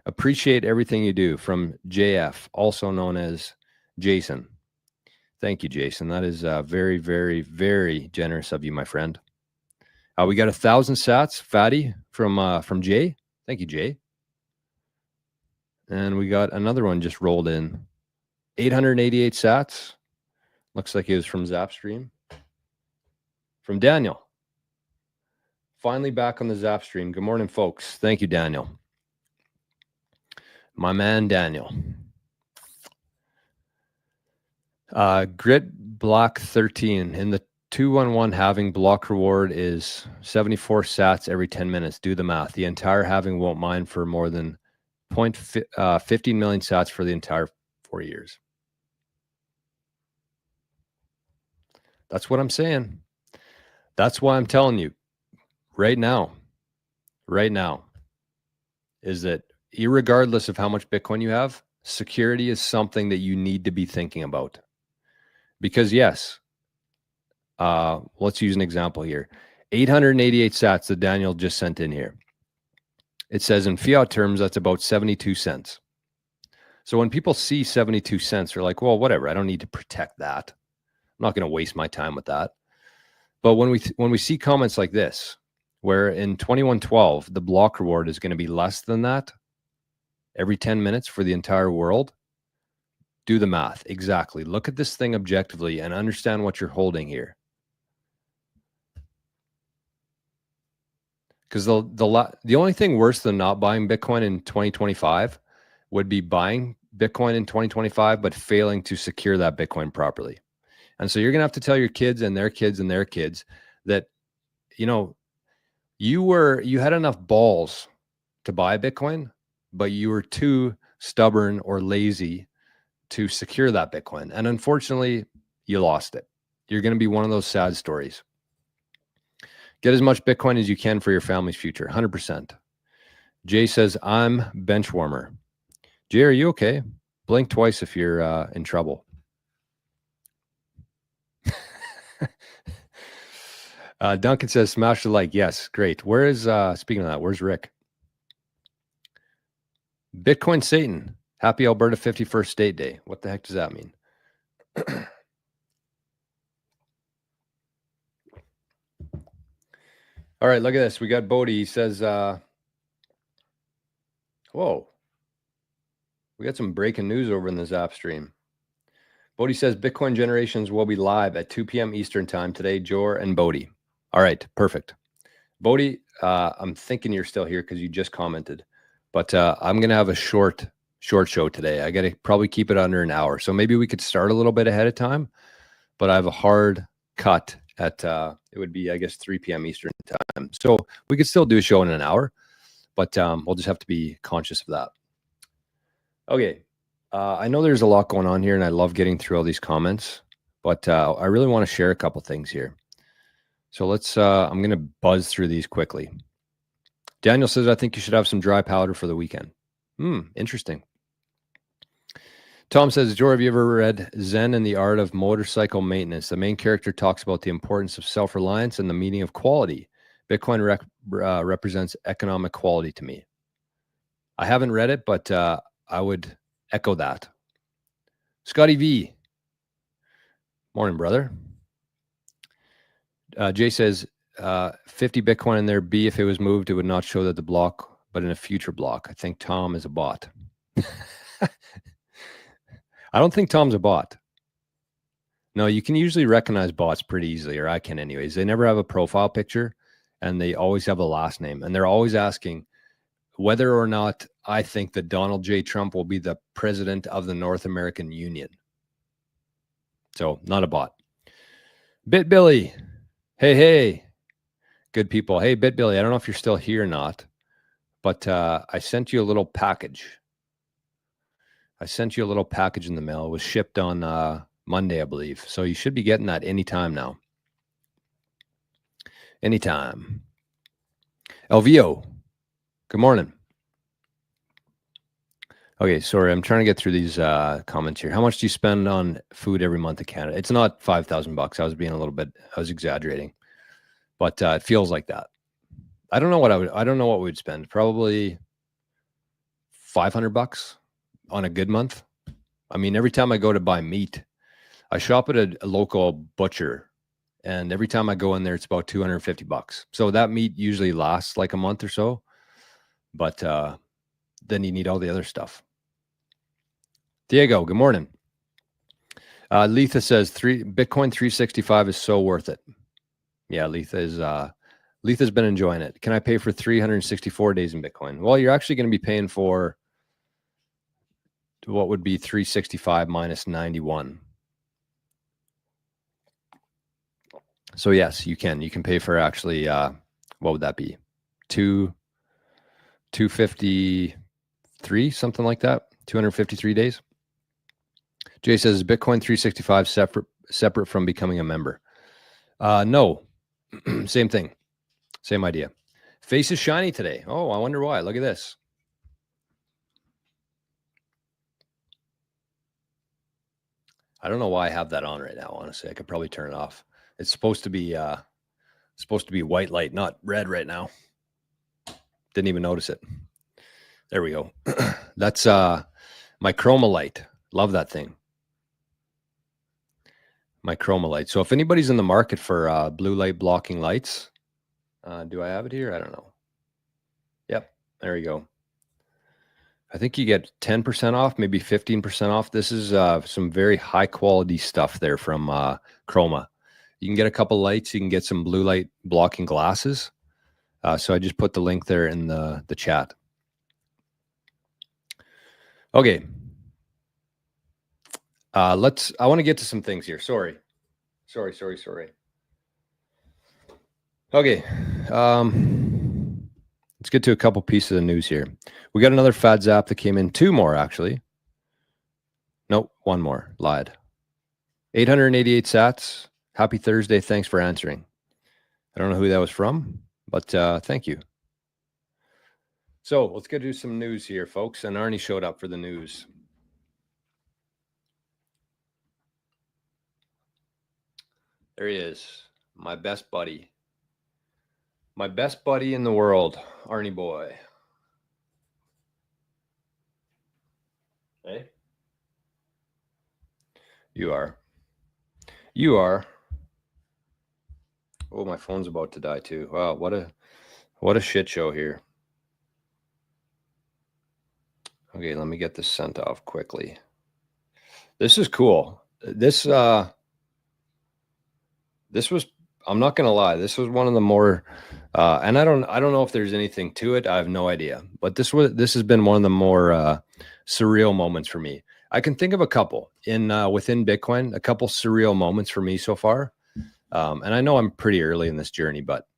Speaker 1: Appreciate everything you do from JF, also known as Jason. Thank you, Jason. That is very, very, very generous of you, my friend. We got 1,000 sats, Fatty, from Jay. Thank you, Jay. And we got another one just rolled in. 888 sats. Looks like it was from Zapstream. From Daniel. Finally back on the Zapstream. Good morning, folks. Thank you, Daniel. My man, Daniel. Grit Block 13. In the 211 halving, block reward is 74 sats every 10 minutes. Do the math. The entire halving won't mine for more than 15 million sats for the entire 4 years. That's what I'm saying. That's why I'm telling you right now, is that irregardless of how much Bitcoin you have, security is something that you need to be thinking about. Because yes, let's use an example here. 888 sats that Daniel just sent in here. It says in fiat terms, that's about 72 cents. So when people see 72 cents, they're like, well, whatever. I don't need to protect that. I'm not going to waste my time with that. But when we see comments like this, where in 2112 the block reward is going to be less than that every 10 minutes for the entire world, do the math. Exactly. Look at this thing objectively and understand what you're holding here. Because the only thing worse than not buying Bitcoin in 2025 would be buying Bitcoin in 2025, but failing to secure that Bitcoin properly. And so you're going to have to tell your kids and their kids and their kids that, you know, you had enough balls to buy Bitcoin, but you were too stubborn or lazy to secure that Bitcoin. And unfortunately, you lost it. You're going to be one of those sad stories. Get as much Bitcoin as you can for your family's future. 100%. Jay says, I'm bench warmer. Jay, are you okay? Blink twice if you're in trouble. Duncan says, smash the like. Yes, great. Where is, speaking of that, where's Rick? Bitcoin Satan. Happy Alberta 51st State Day. What the heck does that mean? All right, look at this. We got Bodie. He says, whoa. We got some breaking news over in the Zap stream. Bodie says, Bitcoin Generations will be live at 2 p.m. Eastern time today, Jor and Bodie. All right, perfect. Bodie, I'm thinking you're still here because you just commented. But I'm going to have a short show today. I got to probably keep it under an hour. So maybe we could start a little bit ahead of time. But I have a hard cut at, it would be, I guess, 3 p.m. Eastern time. So we could still do a show in an hour. But we'll just have to be conscious of that. Okay. I know there's a lot going on here, and I love getting through all these comments. But I really want to share a couple things here. So let's, I'm going to buzz through these quickly. Daniel says, I think you should have some dry powder for the weekend. Interesting. Tom says, Joe, have you ever read Zen and the Art of Motorcycle Maintenance? The main character talks about the importance of self-reliance and the meaning of quality. Bitcoin represents economic quality to me. I haven't read it, but I would echo that. Scotty V. Morning, brother. Jay says, 50 Bitcoin in there. B, if it was moved, it would not show that the block, but in a future block. I think Tom is a bot. I don't think Tom's a bot. No, you can usually recognize bots pretty easily, or I can anyways. They never have a profile picture, and they always have a last name. And they're always asking whether or not I think that Donald J. Trump will be the president of the North American Union. So, not a bot. BitBilly. Hey. Good people. Hey, BitBilly, I don't know if you're still here or not, but I sent you a little package. I sent you a little package in the mail. It was shipped on Monday, I believe. So you should be getting that anytime now. Anytime. Elvio, good morning. Okay, sorry, I'm trying to get through these comments here. How much do you spend on food every month in Canada? It's not $5,000. I was being I was exaggerating. But it feels like that. I don't know what we'd spend. Probably $500 on a good month. I mean, every time I go to buy meat, I shop at a local butcher, and every time I go in there, it's about $250. So that meat usually lasts like a month or so, but then you need all the other stuff. Diego, good morning. Letha says Bitcoin 365 is so worth it. Yeah, Letha's been enjoying it. Can I pay for 364 days in Bitcoin? Well, you're actually going to be paying for what would be 365 minus 91. So yes, you can. You can pay for actually, what would that be? 253, something like that. 253 days. Jay says, is Bitcoin 365 separate from becoming a member? No. Same thing. Same idea. Face is shiny today. Oh, I wonder why. Look at this. I don't know why I have that on right now, honestly. I could probably turn it off. It's supposed to be white light, not red right now. Didn't even notice it. There we go. That's my chroma light. Love that thing. my chroma light. So if anybody's in the market for blue light blocking lights, do I have it here? I don't know. Yep, there you go. I think you get 10% off, maybe 15% off. This is some very high quality stuff there from Chroma. You can get a couple lights. You can get some blue light blocking glasses. So I just put the link there in the chat. Okay. I want to get to some things here. Sorry. Okay. Let's get to a couple pieces of news here. We got another fad zap that came in. 2 more, actually. Nope, 1 more. Lied. 888 sats. Happy Thursday. Thanks for answering. I don't know who that was from, but thank you. So let's get to some news here, folks. And Arnie showed up for the news. There he is. My best buddy. My best buddy in the world, Arnie boy. Hey? You are. Oh, my phone's about to die too. Wow, what a shit show here. Okay, let me get this sent off quickly. This is cool. This was, I'm not gonna lie, this was one of the more and I don't know if there's anything to it. I have no idea. But this has been one of the more surreal moments for me. I can think of a couple within Bitcoin, a couple surreal moments for me so far. And I know I'm pretty early in this journey, but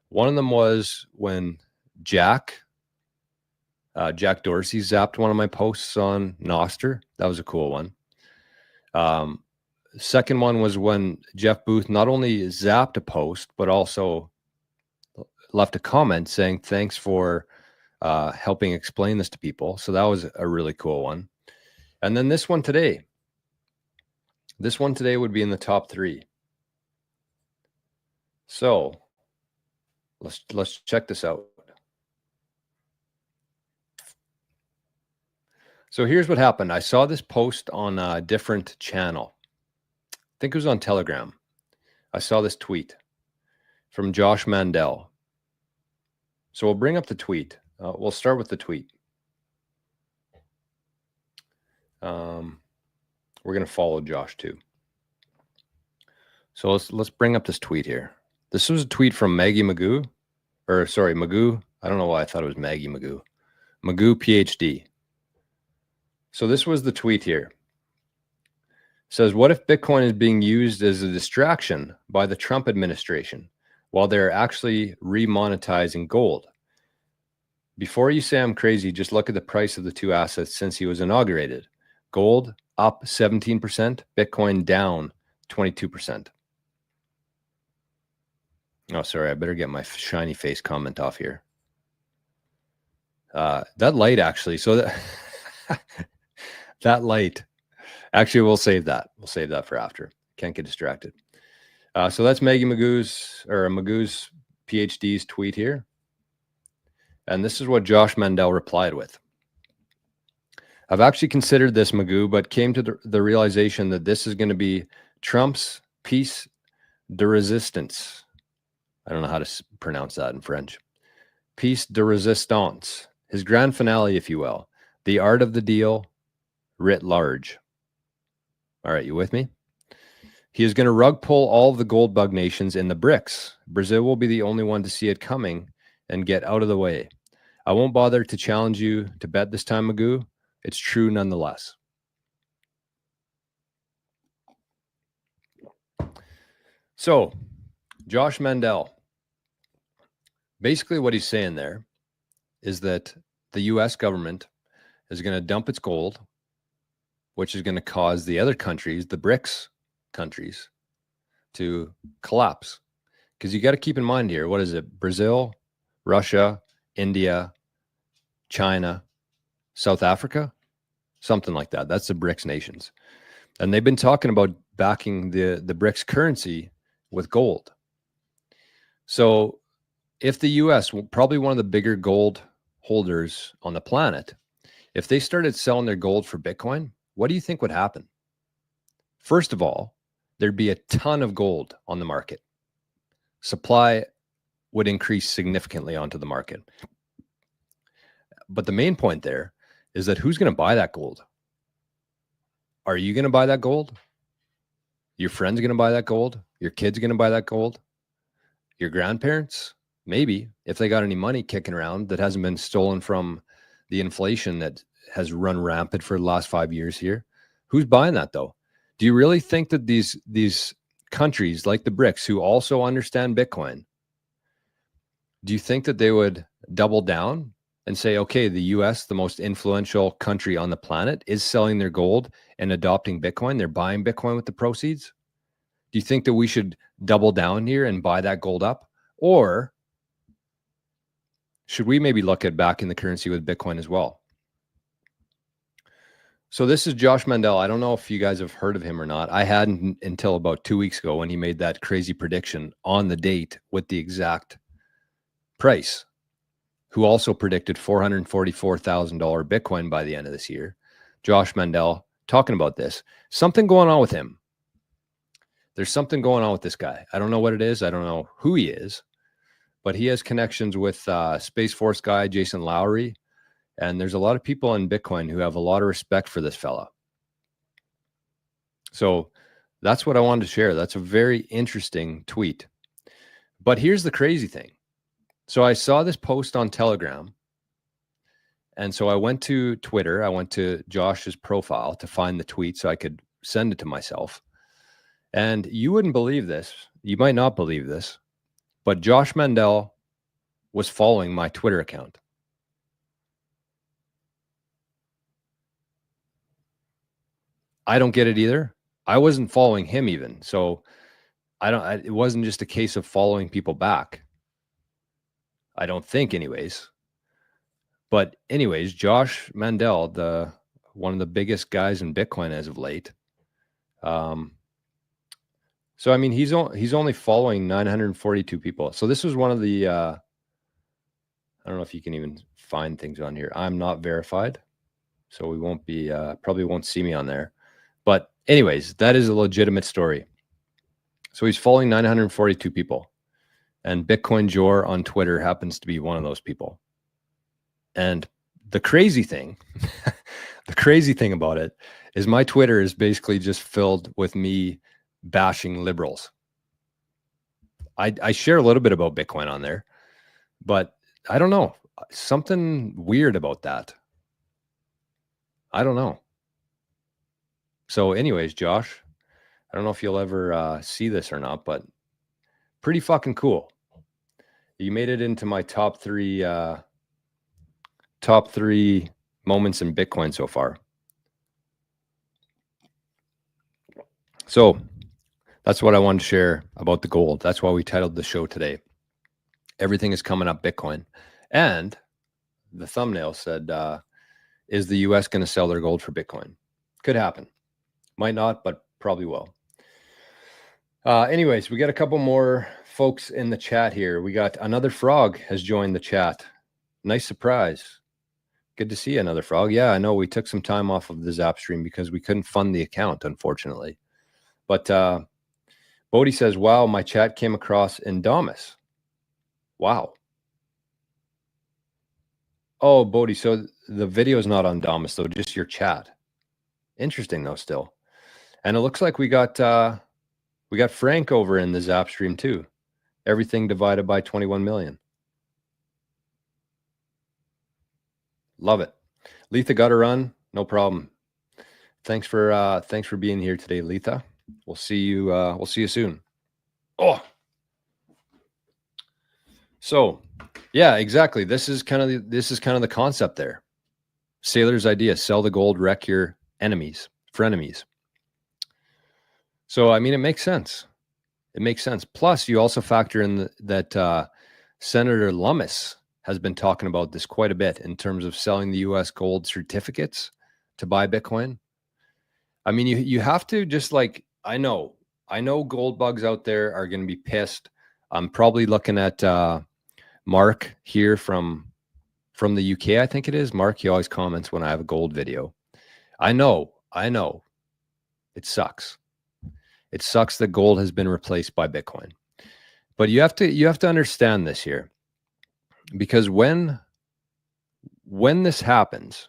Speaker 1: one of them was when Jack Dorsey zapped one of my posts on Nostr. That was a cool one. Second one was when Jeff Booth not only zapped a post, but also left a comment saying, thanks for helping explain this to people. So that was a really cool one. And then this one today. This one today would be in the top 3. So let's check this out. So here's what happened. I saw this post on a different channel. I think it was on Telegram. I saw this tweet from Josh Mandel. So we'll bring up the tweet. We'll start with the tweet. We're going to follow Josh too. So let's bring up this tweet here. This was a tweet from Maggie Magoo, or sorry, Magoo. I don't know why I thought it was Maggie Magoo. Magoo PhD. So this was the tweet here. It says, what if Bitcoin is being used as a distraction by the Trump administration while they're actually remonetizing gold? Before you say I'm crazy, just look at the price of the 2 assets since he was inaugurated. Gold up 17%, Bitcoin down 22%. Oh, sorry, I better get my shiny face comment off here. That light actually, so that light, actually we'll save that. We'll save that for after. Can't get distracted. So that's Maggie Magoo's PhD's tweet here. And this is what Josh Mandel replied with. I've actually considered this, Magoo, but came to the realization that this is going to be Trump's piece de resistance. I don't know how to pronounce that in French. Piece de resistance. His grand finale, if you will. The art of the deal writ large. All right, you with me? He is going to rug pull all of the gold bug nations in the BRICS. Brazil will be the only one to see it coming and get out of the way. I won't bother to challenge you to bet this time, Magoo. It's true nonetheless. So, Josh Mandel, basically what he's saying there is that the U.S. government is going to dump its gold, which is going to cause the other countries, the BRICS countries, to collapse. Because you got to keep in mind here, what is it? Brazil, Russia, India, China, South Africa, something like that. That's the BRICS nations. And they've been talking about backing the BRICS currency with gold. So if the US, probably one of the bigger gold holders on the planet, if they started selling their gold for Bitcoin, what do you think would happen? First of all, there'd be a ton of gold on the market. Supply would increase significantly onto the market. But the main point there is that who's going to buy that gold? Are you going to buy that gold? Your friends going to buy that gold? Your kids going to buy that gold? Your grandparents? Maybe, if they got any money kicking around that hasn't been stolen from the inflation that has run rampant for the last 5 years here. Who's buying that though? Do you really think that these countries like the BRICS, who also understand Bitcoin, do you think that they would double down and say, okay, the US, the most influential country on the planet, is selling their gold and adopting Bitcoin? They're buying Bitcoin with the proceeds. Do you think that we should double down here and buy that gold up? Or should we maybe look at backing the currency with Bitcoin as well? So this is Josh Mandel. I don't know if you guys have heard of him or not. I hadn't until about 2 weeks ago when he made that crazy prediction on the date with the exact price, who also predicted $444,000 Bitcoin by the end of this year. Josh Mandel talking about this. Something going on with him. There's something going on with this guy. I don't know what it is. I don't know who he is, but he has connections with Space Force guy Jason Lowry. And there's a lot of people in Bitcoin who have a lot of respect for this fella. So that's what I wanted to share. That's a very interesting tweet. But here's the crazy thing. So I saw this post on Telegram. And so I went to Twitter. I went to Josh's profile to find the tweet so I could send it to myself. And you wouldn't believe this. You might not believe this. But Josh Mandel was following my Twitter account. I don't get it either. I wasn't following him even. So it wasn't just a case of following people back. I don't think anyways. But anyways, Josh Mandel, one of the biggest guys in Bitcoin as of late. So I mean, he's only following 942 people. So this was one of the I don't know if you can even find things on here. I'm not verified, so we won't be probably won't see me on there. But anyways, that is a legitimate story. So he's following 942 people. And Bitcoin Jor on Twitter happens to be one of those people. And the crazy thing, the crazy thing about it is my Twitter is basically just filled with me bashing liberals. I share a little bit about Bitcoin on there, but I don't know. Something weird about that. I don't know. So anyways, Josh, I don't know if you'll ever see this or not, but pretty fucking cool. You made it into my top three moments in Bitcoin so far. So that's what I wanted to share about the gold. That's why we titled the show today. Everything is coming up Bitcoin. And the thumbnail said, is the US going to sell their gold for Bitcoin? Could happen. Might not, but probably will. Anyways, we got a couple more folks in the chat here. We got another frog has joined the chat. Nice surprise. Good to see another frog. Yeah, I know we took some time off of the Zap stream because we couldn't fund the account, unfortunately. But Bodhi says, wow, my chat came across in Damas. Wow. Oh, Bodhi, so the video is not on Damas, though, just your chat. Interesting, though, still. And it looks like we got Frank over in the Zap stream, too. Everything divided by 21 million. Love it. Letha got to run. No problem. Thanks for being here today, Letha. We'll see you soon. Oh. So, yeah, exactly. This is kind of the concept there. Sailor's idea: sell the gold, wreck your enemies, frenemies. So, I mean, it makes sense. It makes sense. Plus, you also factor in that Senator Lummis has been talking about this quite a bit in terms of selling the U.S. gold certificates to buy Bitcoin. I mean, you have to just like, I know gold bugs out there are going to be pissed. I'm probably looking at Mark here from the UK, I think it is. Mark, he always comments when I have a gold video. I know. It sucks. It sucks that gold has been replaced by Bitcoin. But you have to understand this here, because when this happens,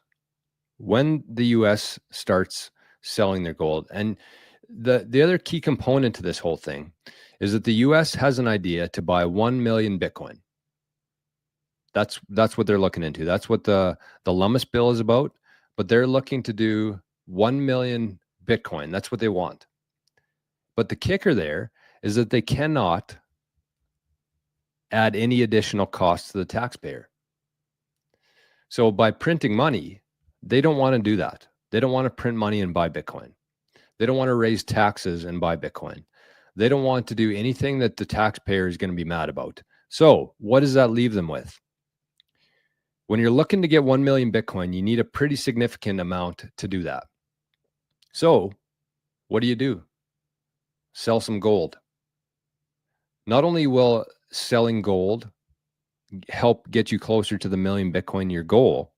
Speaker 1: when the US starts selling their gold, and the other key component to this whole thing is that the US has an idea to buy 1 million Bitcoin. That's what they're looking into. That's what the Lummis bill is about, but they're looking to do 1 million Bitcoin. That's what they want. But the kicker there is that they cannot add any additional costs to the taxpayer. So by printing money, they don't want to do that. They don't want to print money and buy Bitcoin. They don't want to raise taxes and buy Bitcoin. They don't want to do anything that the taxpayer is going to be mad about. So what does that leave them with? When you're looking to get 1 million Bitcoin, you need a pretty significant amount to do that. So what do? Sell some gold. Not only will selling gold help get you closer to the million Bitcoin, your goal,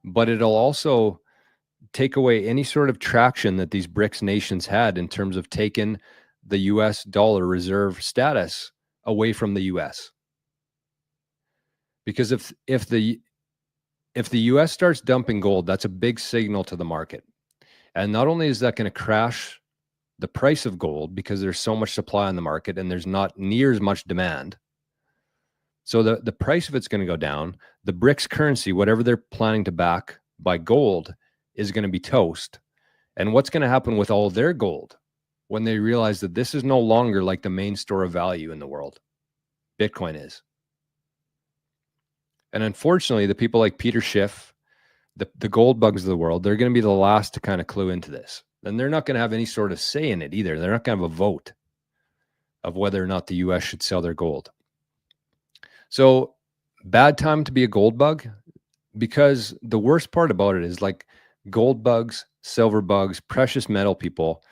Speaker 1: but it'll also take away any sort of traction that these BRICS nations had in terms of taking the US dollar reserve status away from the US. Because if the US starts dumping gold, that's a big signal to the market. And not only is that going to crash the price of gold because there's so much supply on the market and there's not near as much demand. So the price of it's going to go down. The BRICS currency, whatever they're planning to back by gold, is going to be toast. And what's going to happen with all their gold when they realize that this is no longer like the main store of value in the world? Bitcoin is. And unfortunately, the people like Peter Schiff, the gold bugs of the world, they're going to be the last to kind of clue into this. And they're not going to have any sort of say in it either. They're not going to have a vote of whether or not the US should sell their gold. So bad time to be a gold bug, because the worst part about it is like gold bugs, silver bugs, precious metal people.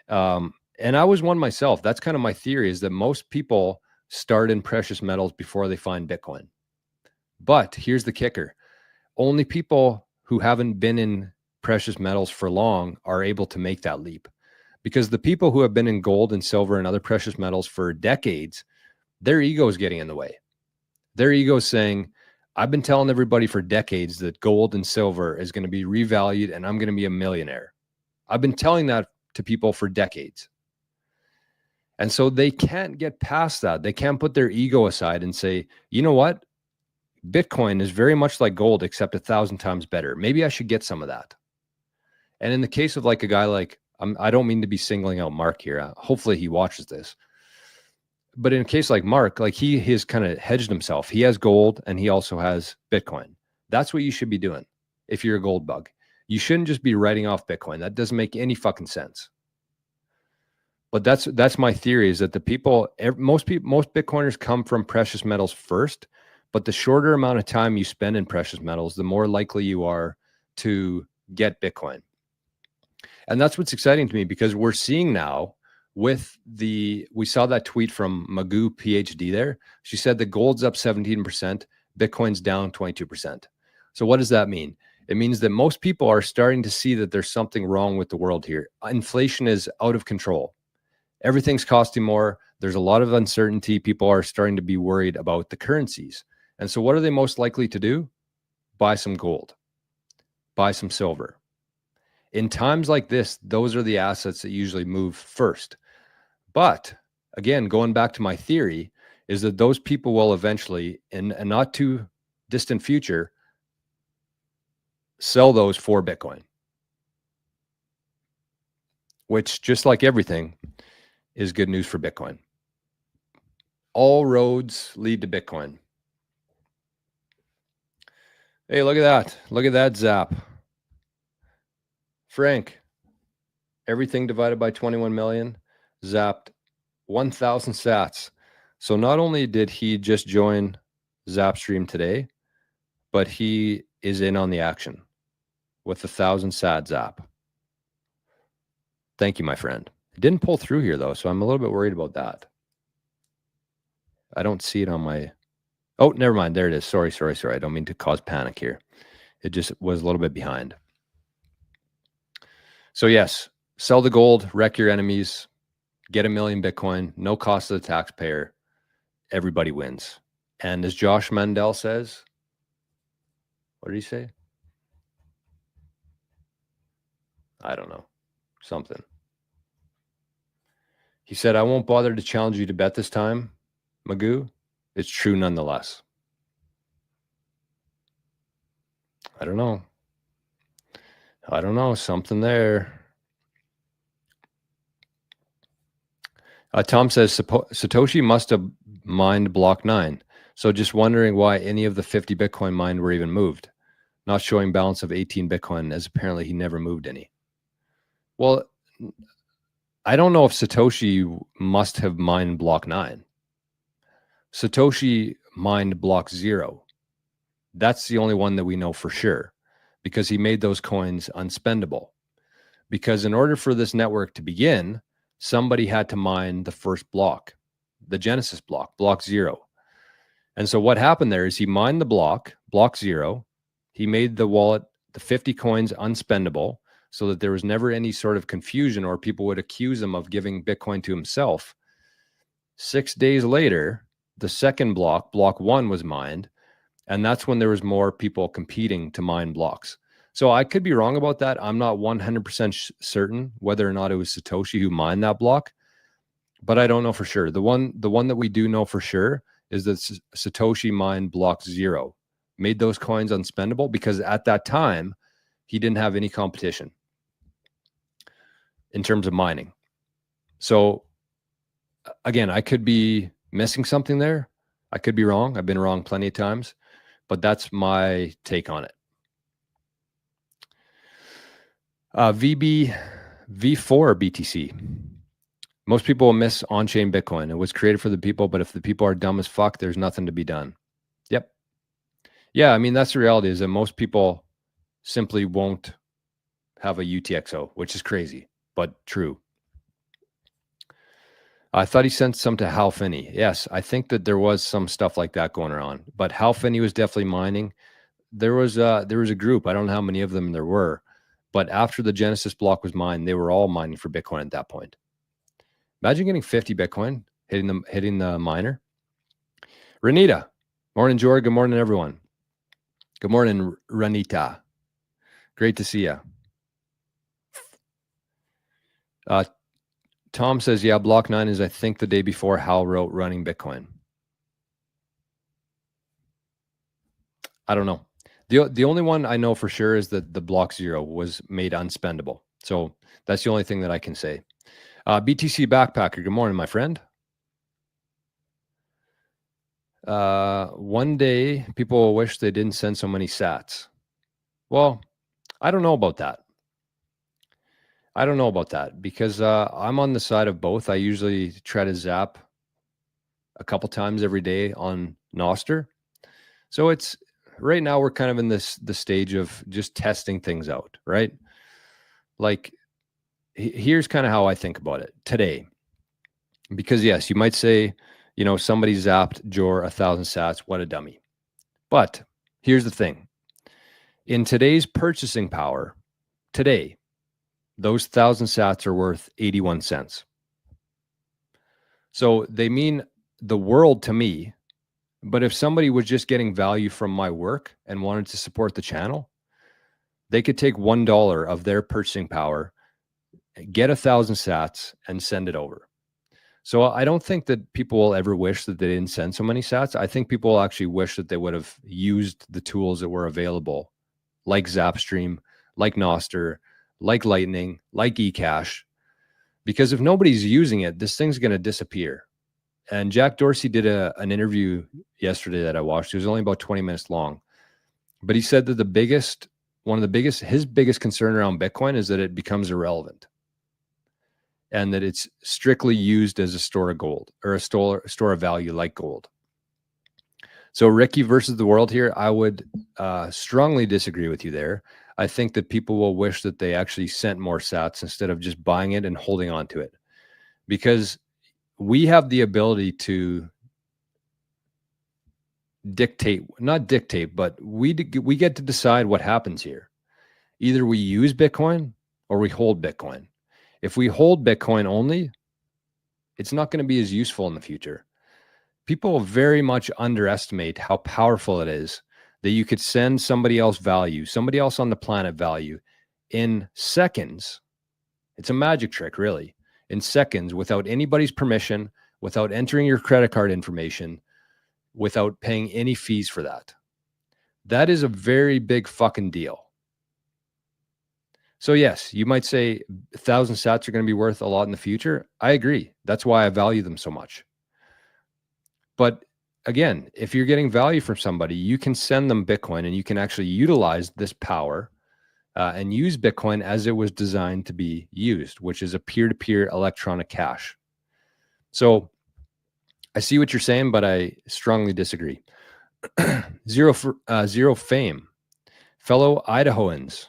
Speaker 1: And I was one myself. That's kind of my theory, is that most people start in precious metals before they find Bitcoin. But here's the kicker. Only people who haven't been in precious metals for long are able to make that leap, because the people who have been in gold and silver and other precious metals for decades, their ego is getting in the way. Their ego is saying, I've been telling everybody for decades that gold and silver is going to be revalued and I'm going to be a millionaire. I've been telling that to people for decades. And so they can't get past that. They can't put their ego aside and say, you know what? Bitcoin is very much like gold, except 1,000 times better. Maybe I should get some of that. And in the case of like a guy like, I don't mean to be singling out Mark here. Hopefully he watches this. But in a case like Mark, like he has kind of hedged himself. He has gold and he also has Bitcoin. That's what you should be doing if you're a gold bug. You shouldn't just be writing off Bitcoin. That doesn't make any fucking sense. But that's my theory, is that the people, most Bitcoiners come from precious metals first. But the shorter amount of time you spend in precious metals, the more likely you are to get Bitcoin. And that's what's exciting to me, because we're seeing now with we saw that tweet from Magoo PhD there. She said the gold's up 17%, Bitcoin's down 22%. So what does that mean? It means that most people are starting to see that there's something wrong with the world here. Inflation is out of control. Everything's costing more. There's a lot of uncertainty. People are starting to be worried about the currencies. And so what are they most likely to do? Buy some gold, buy some silver. In times like this, those are the assets that usually move first. But again, going back to my theory, is that those people will eventually, in a not too distant future, sell those for Bitcoin, which, just like everything, is good news for Bitcoin. All roads lead to Bitcoin. Hey, look at that. Look at that zap. Frank, everything divided by 21 million, zapped 1,000 sats. So not only did he just join Zapstream today, but he is in on the action with 1,000 sat zap. Thank you, my friend. It didn't pull through here, though, so I'm a little bit worried about that. I don't see it on my... Oh, never mind. There it is. Sorry. I don't mean to cause panic here. It just was a little bit behind. So yes, sell the gold, wreck your enemies, get 1 million Bitcoin, no cost to the taxpayer. Everybody wins. And as Josh Mandel says, what did he say? I don't know. Something. He said, I won't bother to challenge you to bet this time, Magoo. It's true nonetheless. I don't know. Something there. Tom says Satoshi must have mined block 9. So just wondering why any of the 50 Bitcoin mined were even moved. Not showing balance of 18 Bitcoin, as apparently he never moved any. Well, I don't know if Satoshi must have mined block 9. Satoshi mined block 0. That's the only one that we know for sure, because he made those coins unspendable. Because in order for this network to begin, somebody had to mine the first block, the Genesis block, block 0. And so what happened there is he mined the block 0. He made the wallet, the 50 coins, unspendable, so that there was never any sort of confusion or people would accuse him of giving Bitcoin to himself. 6 days later, the second block 1, was mined. And that's when there was more people competing to mine blocks. So I could be wrong about that. I'm not 100% certain whether or not it was Satoshi who mined that block, but I don't know for sure. The one that we do know for sure is that Satoshi mined block 0, made those coins unspendable, because at that time he didn't have any competition in terms of mining. So again, I could be missing something there. I could be wrong. I've been wrong plenty of times, but that's my take on it. V4 BTC. Most people will miss on-chain Bitcoin. It was created for the people, but if the people are dumb as fuck, there's nothing to be done. Yep. Yeah, I mean, that's the reality, is that most people simply won't have a UTXO, which is crazy, but true. I thought he sent some to Hal Finney. Yes, I think that there was some stuff like that going on, but Hal Finney was definitely mining. There was a group. I don't know how many of them there were, but after the Genesis block was mined, they were all mining for Bitcoin at that point. Imagine getting 50 Bitcoin, hitting the miner. Renita, morning, George. Good morning, everyone. Good morning, Renita. Great to see you. Tom says, yeah, block 9 is, I think, the day before Hal wrote Running Bitcoin. I don't know. The only one I know for sure is that the block 0 was made unspendable. So that's the only thing that I can say. BTC Backpacker, good morning, my friend. One day, people will wish they didn't send so many sats. Well, I don't know about that. Because I'm on the side of both. I usually try to zap a couple times every day on nostr. So it's right now we're kind of in the stage of just testing things out, right? Like, here's kind of how I think about it today. Because yes, you might say, you know, somebody zapped Jor 1,000 sats. What a dummy. But here's the thing. In today's purchasing power, today, those 1,000 sats are worth 81 cents. So they mean the world to me. But if somebody was just getting value from my work and wanted to support the channel, they could take $1 of their purchasing power, get 1,000 sats, and send it over. So I don't think that people will ever wish that they didn't send so many sats. I think people will actually wish that they would have used the tools that were available, like Zapstream, like Nostr, like Lightning, like eCash, because if nobody's using it, this thing's going to disappear. And Jack Dorsey did an interview yesterday that I watched. It was only about 20 minutes long, but he said that his biggest concern around Bitcoin is that it becomes irrelevant and that it's strictly used as a store of gold, or a store of value like gold. So Ricky versus the world here, I would strongly disagree with you there. I think that people will wish that they actually sent more sats instead of just buying it and holding on to it, because we have the ability to not dictate, but we get to decide what happens here. Either we use Bitcoin or we hold Bitcoin. If we hold Bitcoin only, It's not going to be as useful in the future. People very much underestimate how powerful it is that you could send somebody else value, somebody else on the planet value in seconds. It's a magic trick, really, in seconds, without anybody's permission, without entering your credit card information, without paying any fees for that. That is a very big fucking deal. So yes, you might say 1,000 sats are going to be worth a lot in the future. I agree. That's why I value them so much. But again, if you're getting value from somebody, you can send them Bitcoin and you can actually utilize this power and use Bitcoin as it was designed to be used, which is a peer-to-peer electronic cash. So I see what you're saying, but I strongly disagree. Zero fame. Fellow Idahoans.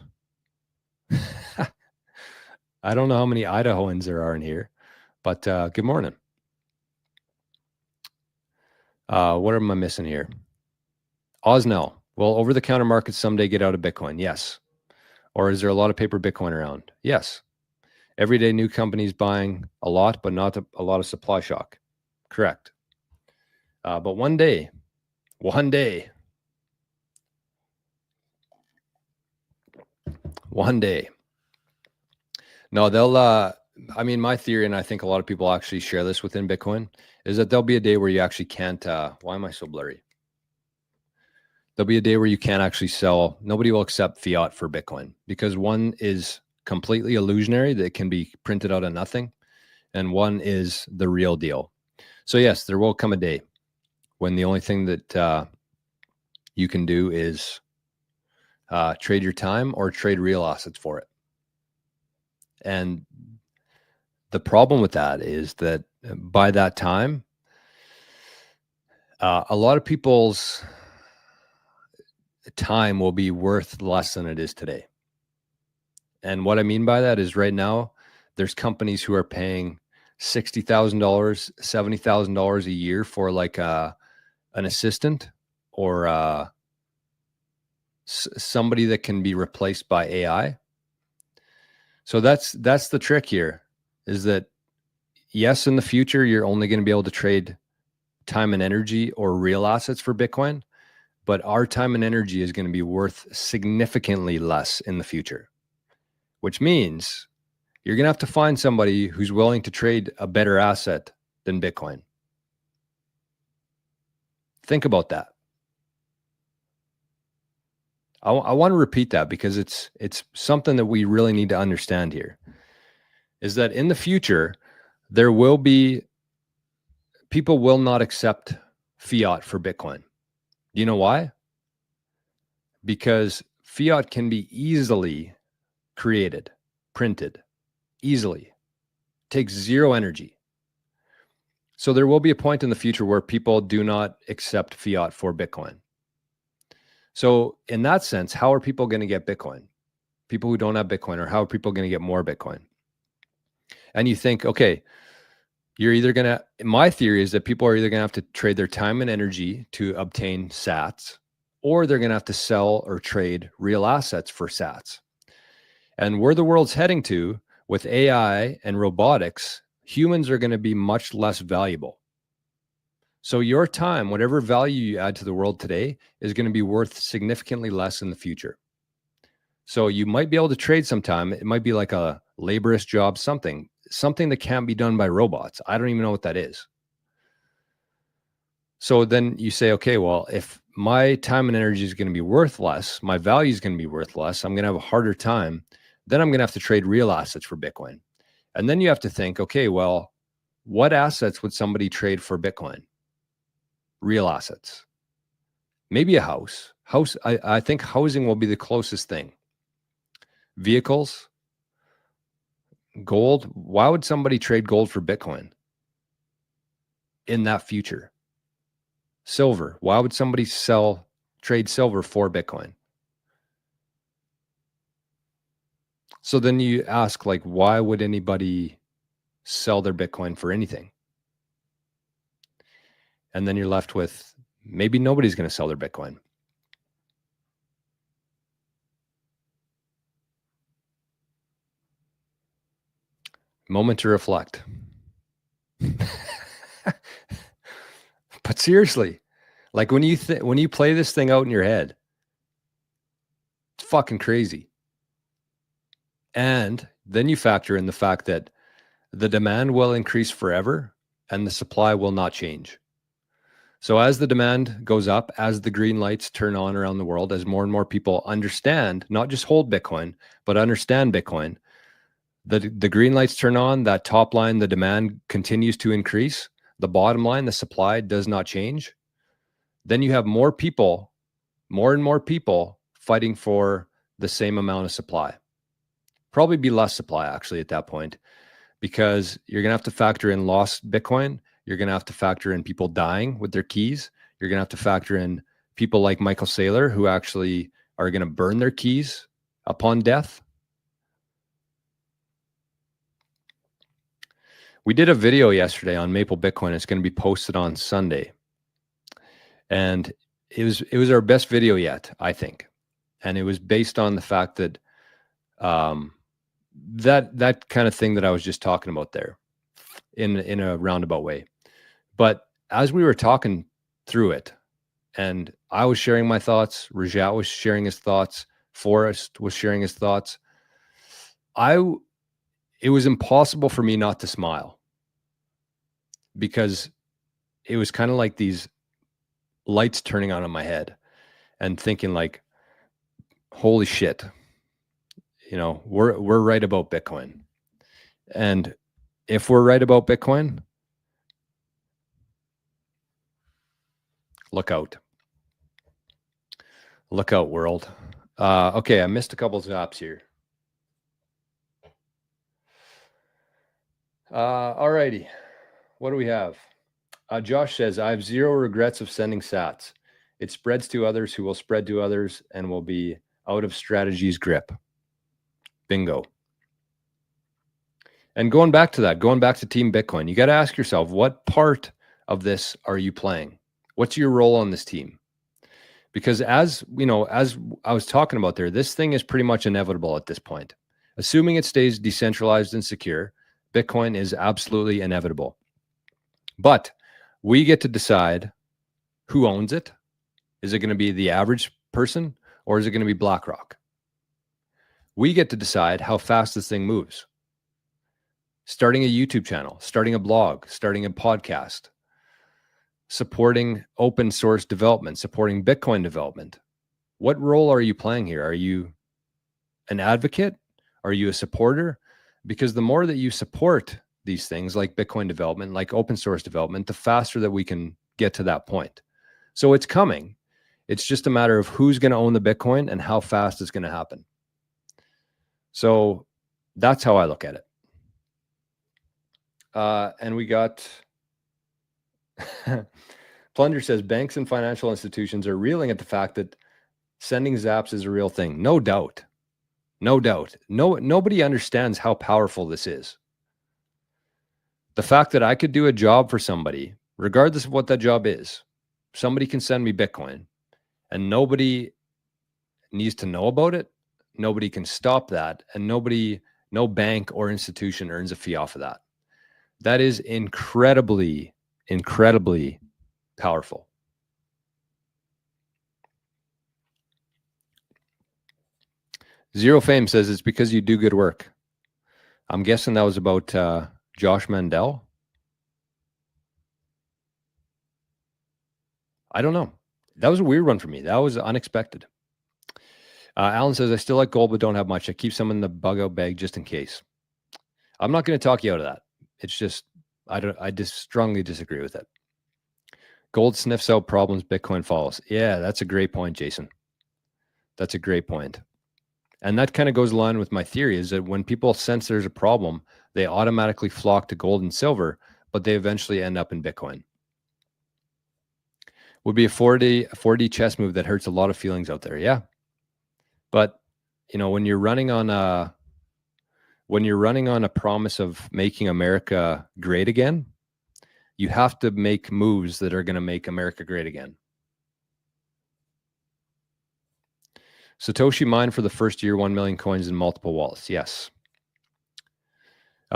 Speaker 1: I don't know how many Idahoans there are in here, but good morning. What am I missing here? Osnell. Will over-the-counter markets someday get out of Bitcoin? Yes. Or is there a lot of paper Bitcoin around? Yes. Every day, new companies buying a lot, but not a lot of supply shock. Correct. But one day, no, they'll, I mean, my theory, and I think a lot of people actually share this within Bitcoin, is that there'll be a day where you actually can't, why am I so blurry? There'll be a day where you can't actually sell. Nobody will accept fiat for Bitcoin because one is completely illusionary that can be printed out of nothing, and one is the real deal. So yes, there will come a day when the only thing that you can do is trade your time or trade real assets for it. And the problem with that is that by that time, a lot of people's time will be worth less than it is today. And what I mean by that is right now, there's companies who are paying $60,000, $70,000 a year for like an assistant or somebody that can be replaced by AI. So that's the trick here, is that yes, in the future, you're only going to be able to trade time and energy or real assets for Bitcoin, but our time and energy is going to be worth significantly less in the future, which means you're going to have to find somebody who's willing to trade a better asset than Bitcoin. Think about that. I want to repeat that because it's something that we really need to understand here, is that in the future, there will be, people will not accept fiat for Bitcoin. Do you know why? Because fiat can be easily created, printed, easily. Takes zero energy. So there will be a point in the future where people do not accept fiat for Bitcoin. So in that sense, how are people going to get Bitcoin? People who don't have Bitcoin, or how are people going to get more Bitcoin? And you think, okay, you're either going to, my theory is that people are either going to have to trade their time and energy to obtain sats, or they're going to have to sell or trade real assets for sats. And where the world's heading to with AI and robotics, humans are going to be much less valuable. So your time, whatever value you add to the world today, is going to be worth significantly less in the future. So you might be able to trade sometime. It might be like a laborious job, something that can't be done by robots. I don't even know what that is. So then you say, okay, well, if my time and energy is going to be worth less, my value is going to be worth less, I'm going to have a harder time. Then I'm going to have to trade real assets for Bitcoin. And then you have to think, okay, well, what assets would somebody trade for Bitcoin? Real assets. Maybe a house. I think housing will be the closest thing. Vehicles, gold. Why would somebody trade gold for Bitcoin in that future? Silver. Why would somebody trade silver for Bitcoin? So then you ask, like, why would anybody sell their Bitcoin for anything? And then you're left with, maybe nobody's going to sell their Bitcoin. Moment to reflect. But seriously, like when you play this thing out in your head, it's fucking crazy. And then you factor in the fact that the demand will increase forever and the supply will not change. So as the demand goes up, as the green lights turn on around the world, as more and more people understand, not just hold Bitcoin, but understand Bitcoin, the green lights turn on, that top line, the demand continues to increase. The bottom line, the supply does not change. Then you have more people, more and more people fighting for the same amount of supply. Probably be less supply actually at that point, because you're going to have to factor in lost Bitcoin. You're going to have to factor in people dying with their keys. You're going to have to factor in people like Michael Saylor who actually are going to burn their keys upon death. We did a video yesterday on Maple Bitcoin. It's going to be posted on Sunday. And it was our best video yet, I think. And it was based on the fact that that kind of thing that I was just talking about there in a roundabout way. But as we were talking through it, and I was sharing my thoughts, Rajat was sharing his thoughts, Forrest was sharing his thoughts, it was impossible for me not to smile, because it was kind of like these lights turning on in my head and thinking like, holy shit, you know, we're right about Bitcoin. And if we're right about Bitcoin, look out. Look out, world. Okay, I missed a couple of zaps here. All righty. What do we have? Josh says, I have zero regrets of sending sats. It spreads to others who will spread to others and will be out of strategy's grip. Bingo. And going back to that, going back to Team Bitcoin, you got to ask yourself, what part of this are you playing? What's your role on this team? Because as you know, as I was talking about there, this thing is pretty much inevitable at this point. Assuming it stays decentralized and secure, Bitcoin is absolutely inevitable. But we get to decide who owns it. Is it going to be the average person, or is it going to be BlackRock? We get to decide how fast this thing moves. Starting a YouTube channel, starting a blog, starting a podcast, supporting open source development, supporting Bitcoin development. What role are you playing here? Are you an advocate? Are you a supporter? Because the more that you support these things like Bitcoin development, like open source development, the faster that we can get to that point. So it's coming. It's just a matter of who's going to own the Bitcoin and how fast it's going to happen. So that's how I look at it. And we got Plunger says banks and financial institutions are reeling at the fact that sending zaps is a real thing. No doubt. No doubt. Nobody understands how powerful this is. The fact that I could do a job for somebody, regardless of what that job is, somebody can send me Bitcoin and nobody needs to know about it. Nobody can stop that. And no bank or institution earns a fee off of that. That is incredibly, incredibly powerful. Zero Fame says it's because you do good work. I'm guessing that was about Josh Mandel. I don't know. That was a weird one for me. That was unexpected. Alan says, I still like gold, but don't have much. I keep some in the bug out bag just in case. I'm not going to talk you out of that. It's just, I just strongly disagree with it. Gold sniffs out problems, Bitcoin follows. Yeah, that's a great point, Jason. That's a great point. And that kind of goes along with my theory, is that when people sense there's a problem, they automatically flock to gold and silver, but they eventually end up in Bitcoin. Would be a 4D chess move that hurts a lot of feelings out there. Yeah. But you know, when you're running on a promise of making America great again, you have to make moves that are going to make America great again. Satoshi mined for the first year 1 million coins in multiple wallets. Yes.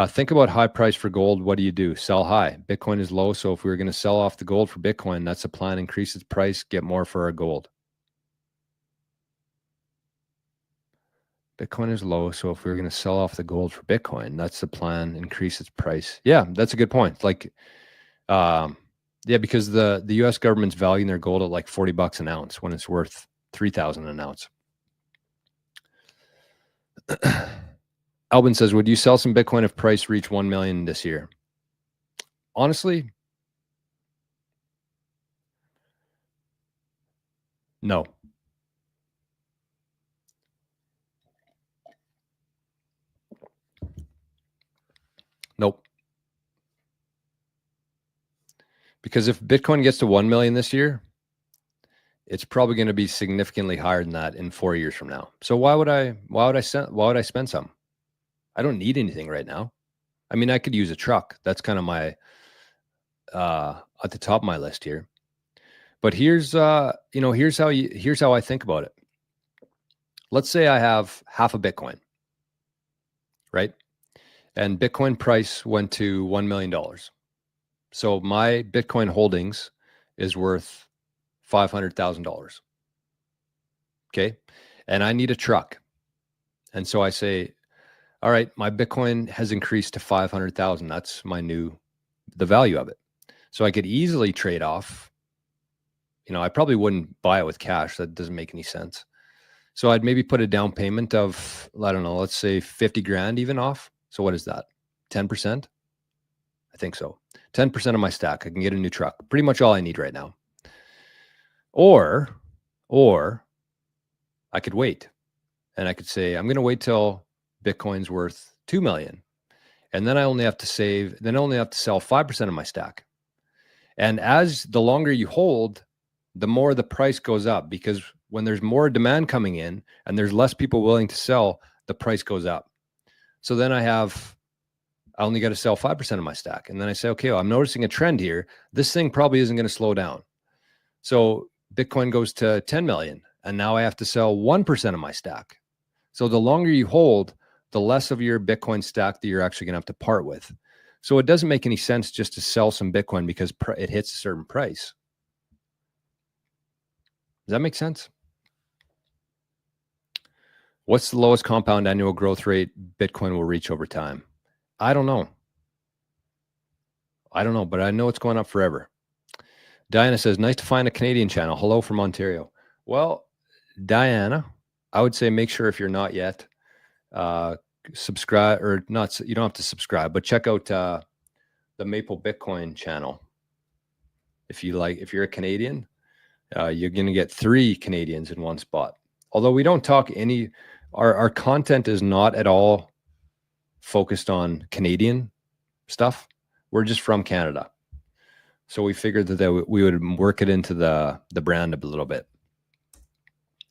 Speaker 1: Think about high price for gold. What do? Sell high. Bitcoin is low. So if we were going to sell off the gold for Bitcoin, that's the plan. Increase its price, get more for our gold. Bitcoin is low. So if we were going to sell off the gold for Bitcoin, that's the plan. Increase its price. Yeah, that's a good point. Like, yeah, because the US government's valuing their gold at like $40 an ounce when it's worth 3,000 an ounce. Albin says, would you sell some Bitcoin if price reached 1 million this year? Honestly, no. Nope. Because if Bitcoin gets to 1 million this year, it's probably going to be significantly higher than that in 4 years from now. So why would I spend some? I don't need anything right now. I mean, I could use a truck. That's kind of my at the top of my list here. But here's here's how I think about it. Let's say I have half a Bitcoin, right? And Bitcoin price went to $1 million. So my Bitcoin holdings is worth $500,000. Okay. And I need a truck. And so I say, all right, my Bitcoin has increased to 500,000. That's the value of it. So I could easily trade off. I probably wouldn't buy it with cash. That doesn't make any sense. So I'd maybe put a down payment of, I don't know, let's say 50 grand even off. So what is that? 10%? I think so. 10% of my stack. I can get a new truck. Pretty much all I need right now. Or I could wait. And I could say, I'm going to wait till Bitcoin's worth 2 million. And then I only have to sell 5% of my stack. And as the longer you hold, the more the price goes up, because when there's more demand coming in and there's less people willing to sell, the price goes up. So then I only got to sell 5% of my stack. And then I say, okay, well, I'm noticing a trend here. This thing probably isn't going to slow down. So Bitcoin goes to 10 million. And now I have to sell 1% of my stack. So the longer you hold, the less of your Bitcoin stack that you're actually going to have to part with. So it doesn't make any sense just to sell some Bitcoin because it hits a certain price. Does that make sense? What's the lowest compound annual growth rate Bitcoin will reach over time? I don't know, but I know it's going up forever. Diana says, nice to find a Canadian channel. Hello from Ontario. Well, Diana, I would say make sure if you're not yet, subscribe, or not. You don't have to subscribe, but check out the Maple Bitcoin channel. If you're a Canadian, you're going to get 3 Canadians in one spot. Although we don't talk our content is not at all focused on Canadian stuff. We're just from Canada. So we figured that we would work it into the brand a little bit.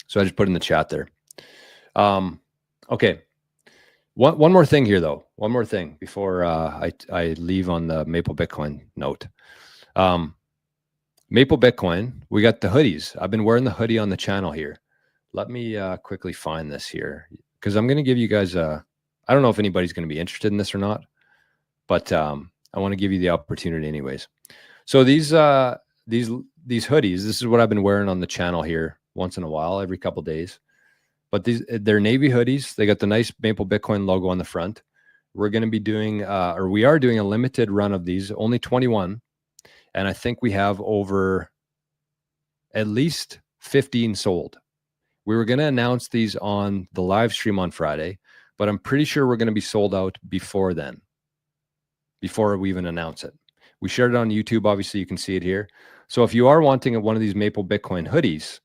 Speaker 1: So I just put in the chat there. Okay. One more thing here, though. One more thing before I leave on the Maple Bitcoin note. Maple Bitcoin, we got the hoodies. I've been wearing the hoodie on the channel here. Let me quickly find this here, because I'm going to give you guys I don't know if anybody's going to be interested in this or not, but I want to give you the opportunity anyways. So these hoodies, this is what I've been wearing on the channel here once in a while, every couple of days. But they're navy hoodies. They got the nice Maple Bitcoin logo on the front. We're going to be doing, we are doing a limited run of these, only 21. And I think we have over at least 15 sold. We were going to announce these on the live stream on Friday, but I'm pretty sure we're going to be sold out before then, before we even announce it. We shared it on YouTube. Obviously, you can see it here. So if you are wanting one of these Maple Bitcoin hoodies,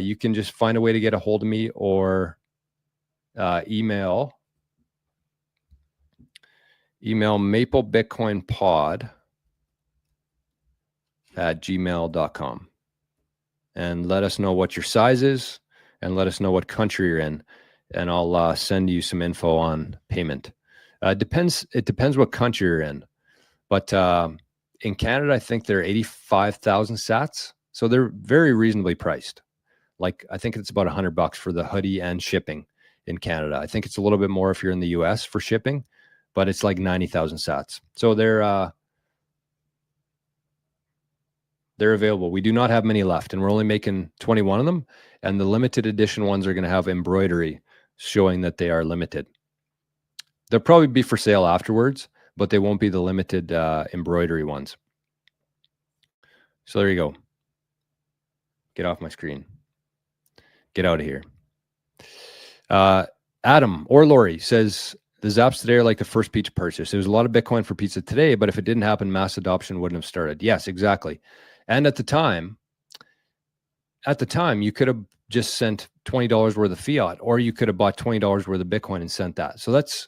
Speaker 1: you can just find a way to get a hold of me, or email maplebitcoinpod@gmail.com and let us know what your size is and let us know what country you're in, and I'll send you some info on payment. It depends what country you're in, but in Canada, I think they're 85,000 sats, so they're very reasonably priced. Like, I think it's about $100 for the hoodie and shipping in Canada. I think it's a little bit more if you're in the US for shipping, but it's like 90,000 sats. So they're available. We do not have many left, and we're only making 21 of them. And the limited edition ones are going to have embroidery showing that they are limited. They'll probably be for sale afterwards, but they won't be the limited embroidery ones. So there you go. Get off my screen. Get out of here. Adam or Lori says, the zaps today are like the first pizza purchase. There was a lot of Bitcoin for pizza today, but if it didn't happen, mass adoption wouldn't have started. Yes, exactly. And at the time, you could have just sent $20 worth of fiat, or you could have bought $20 worth of Bitcoin and sent that. So that's,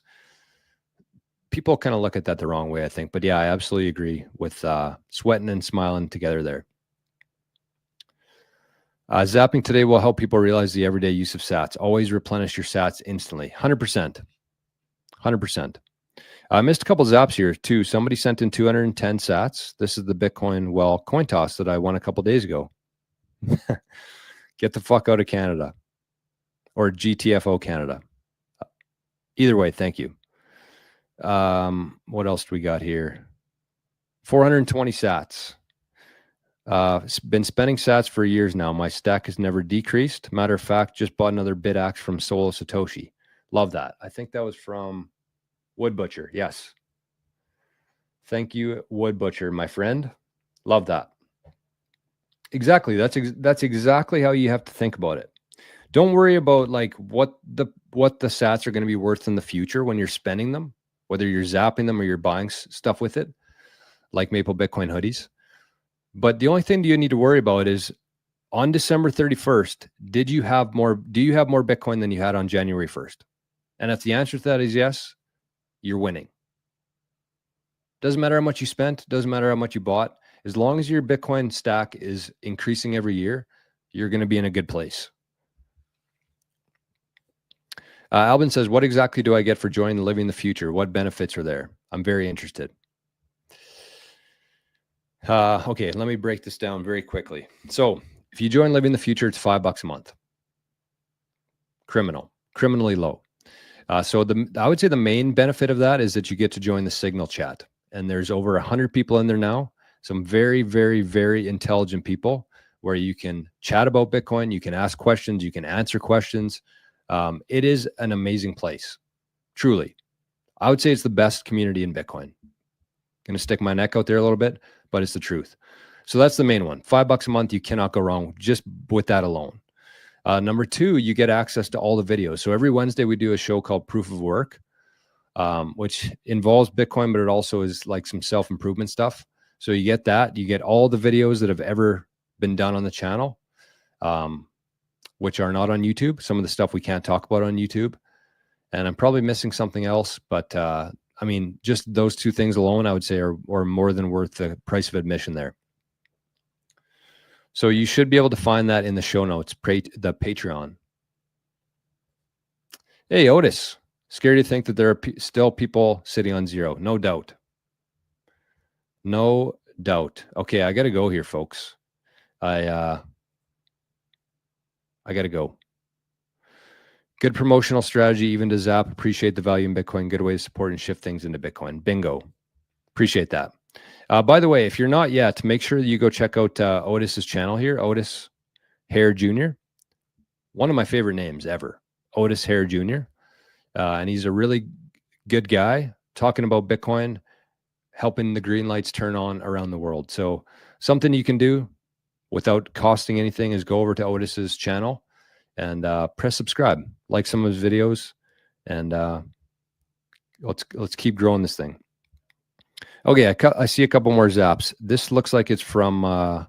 Speaker 1: people kind of look at that the wrong way, I think. But yeah, I absolutely agree with sweating and smiling together there. Zapping today will help people realize the everyday use of sats. Always replenish your sats instantly. 100%. 100%. I missed a couple zaps here too. Somebody sent in 210 sats. This is the Bitcoin coin toss that I won a couple days ago. Get the fuck out of Canada, or GTFO Canada. Either way, thank you. What else do we got here? 420 sats. Been spending sats for years now. My stack has never decreased. Matter of fact, just bought another BITAXE from Solo Satoshi. Love that. I think that was from Wood Butcher. Yes. Thank you, Wood Butcher, my friend. Love that. Exactly. That's exactly how you have to think about it. Don't worry about like what the sats are going to be worth in the future when you're spending them, whether you're zapping them or you're buying stuff with it, like Maple Bitcoin hoodies. But the only thing you need to worry about is on December 31st, do you have more Bitcoin than you had on January 1st? And if the answer to that is yes, you're winning. Doesn't matter how much you spent, doesn't matter how much you bought. As long as your Bitcoin stack is increasing every year, you're going to be in a good place. Alvin says, what exactly do I get for joining Living the Future? What benefits are there? I'm very interested. Okay, let me break this down very quickly. So if you join Living the Future, it's $5 a month. Criminally low. So I would say the main benefit of that is that you get to join the Signal chat. And there's over 100 people in there now. Some very, very, very intelligent people where you can chat about Bitcoin. You can ask questions. You can answer questions. It is an amazing place. Truly. I would say it's the best community in Bitcoin. Going to stick my neck out there a little bit, but it's the truth. So that's the main one. $5 a month. You cannot go wrong just with that alone. Number two, you get access to all the videos. So every Wednesday we do a show called Proof of Work, which involves Bitcoin, but it also is like some self-improvement stuff. So you get that. You get all the videos that have ever been done on the channel, which are not on YouTube. Some of the stuff we can't talk about on YouTube. And I'm probably missing something else, but I mean, just those two things alone, I would say are more than worth the price of admission there. So you should be able to find that in the show notes, the Patreon. Hey, Otis, scary to think that there are still people sitting on zero. No doubt. No doubt. Okay, I got to go here, folks. I got to go. Good promotional strategy, even to Zap. Appreciate the value in Bitcoin. Good way to support and shift things into Bitcoin. Bingo. Appreciate that. By the way, if you're not yet, make sure that you go check out Otis's channel here, Otis Hare Jr. One of my favorite names ever, Otis Hare Jr. And he's a really good guy talking about Bitcoin, helping the green lights turn on around the world. So something you can do without costing anything is go over to Otis's channel and press subscribe, like some of his videos, and let's keep growing this thing. Okay, I see a couple more zaps. This looks like it's from, where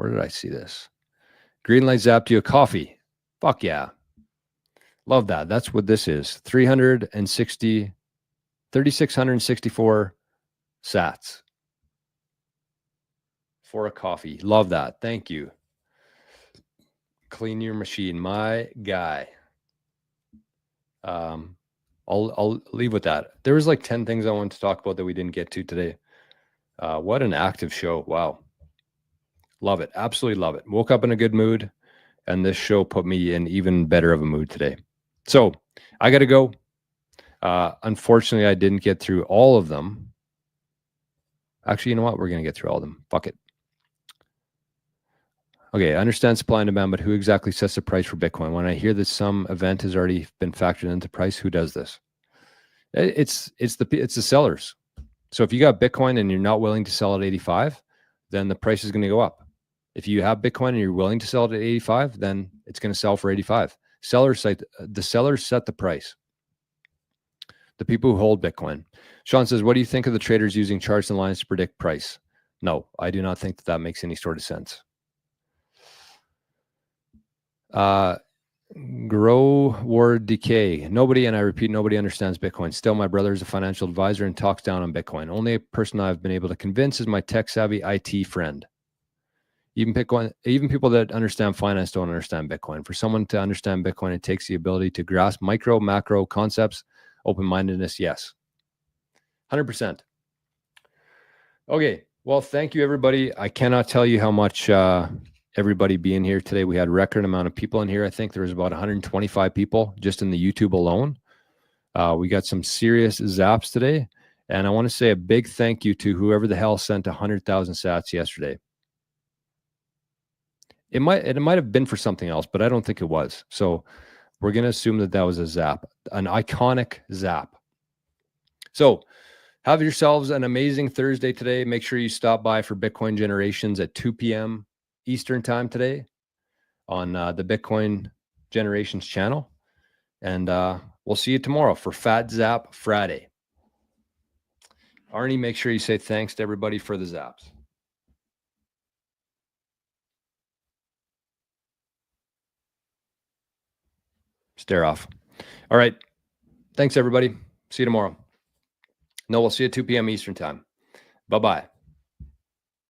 Speaker 1: did I see this? Greenlight zapped you a coffee. Fuck yeah. Love that. That's what this is. 3,664 sats for a coffee. Love that. Thank you. Clean your machine, my guy. I'll leave with that. There was like 10 things I wanted to talk about that we didn't get to today. What an active show. Wow. Love it. Absolutely love it. Woke up in a good mood, and this show put me in even better of a mood today. So I got to go. Unfortunately, I didn't get through all of them. Actually, you know what? We're going to get through all of them. Fuck it. Okay, I understand supply and demand, but who exactly sets the price for Bitcoin? When I hear that some event has already been factored into price, who does this? It's the sellers. So if you got Bitcoin and you're not willing to sell at 85, then the price is going to go up. If you have Bitcoin and you're willing to sell it at 85, then it's going to sell for 85. The sellers set the price. The people who hold Bitcoin. Sean says, what do you think of the traders using charts and lines to predict price? No, I do not think that makes any sort of sense. Grow, ward, decay. Nobody, and I repeat, nobody understands Bitcoin. Still, my brother is a financial advisor and talks down on Bitcoin. Only a person I've been able to convince is my tech-savvy IT friend. Even people that understand finance don't understand Bitcoin. For someone to understand Bitcoin, it takes the ability to grasp micro, macro concepts, open-mindedness, yes. 100%. Okay, well, thank you, everybody. I cannot tell you how much everybody being here today. We had a record amount of people in here. I think there was about 125 people just in the YouTube alone. We got some serious zaps today. And I want to say a big thank you to whoever the hell sent 100,000 sats yesterday. It might have been for something else, but I don't think it was. So we're going to assume that that was a zap, an iconic zap. So have yourselves an amazing Thursday today. Make sure you stop by for Bitcoin Generations at 2 p.m. Eastern time today on the Bitcoin Generations channel. And we'll see you tomorrow for Fat Zap Friday. Arnie, make sure you say thanks to everybody for the zaps. Stare off. All right. Thanks, everybody. See you tomorrow. No, we'll see you at 2 p.m. Eastern time. Bye-bye.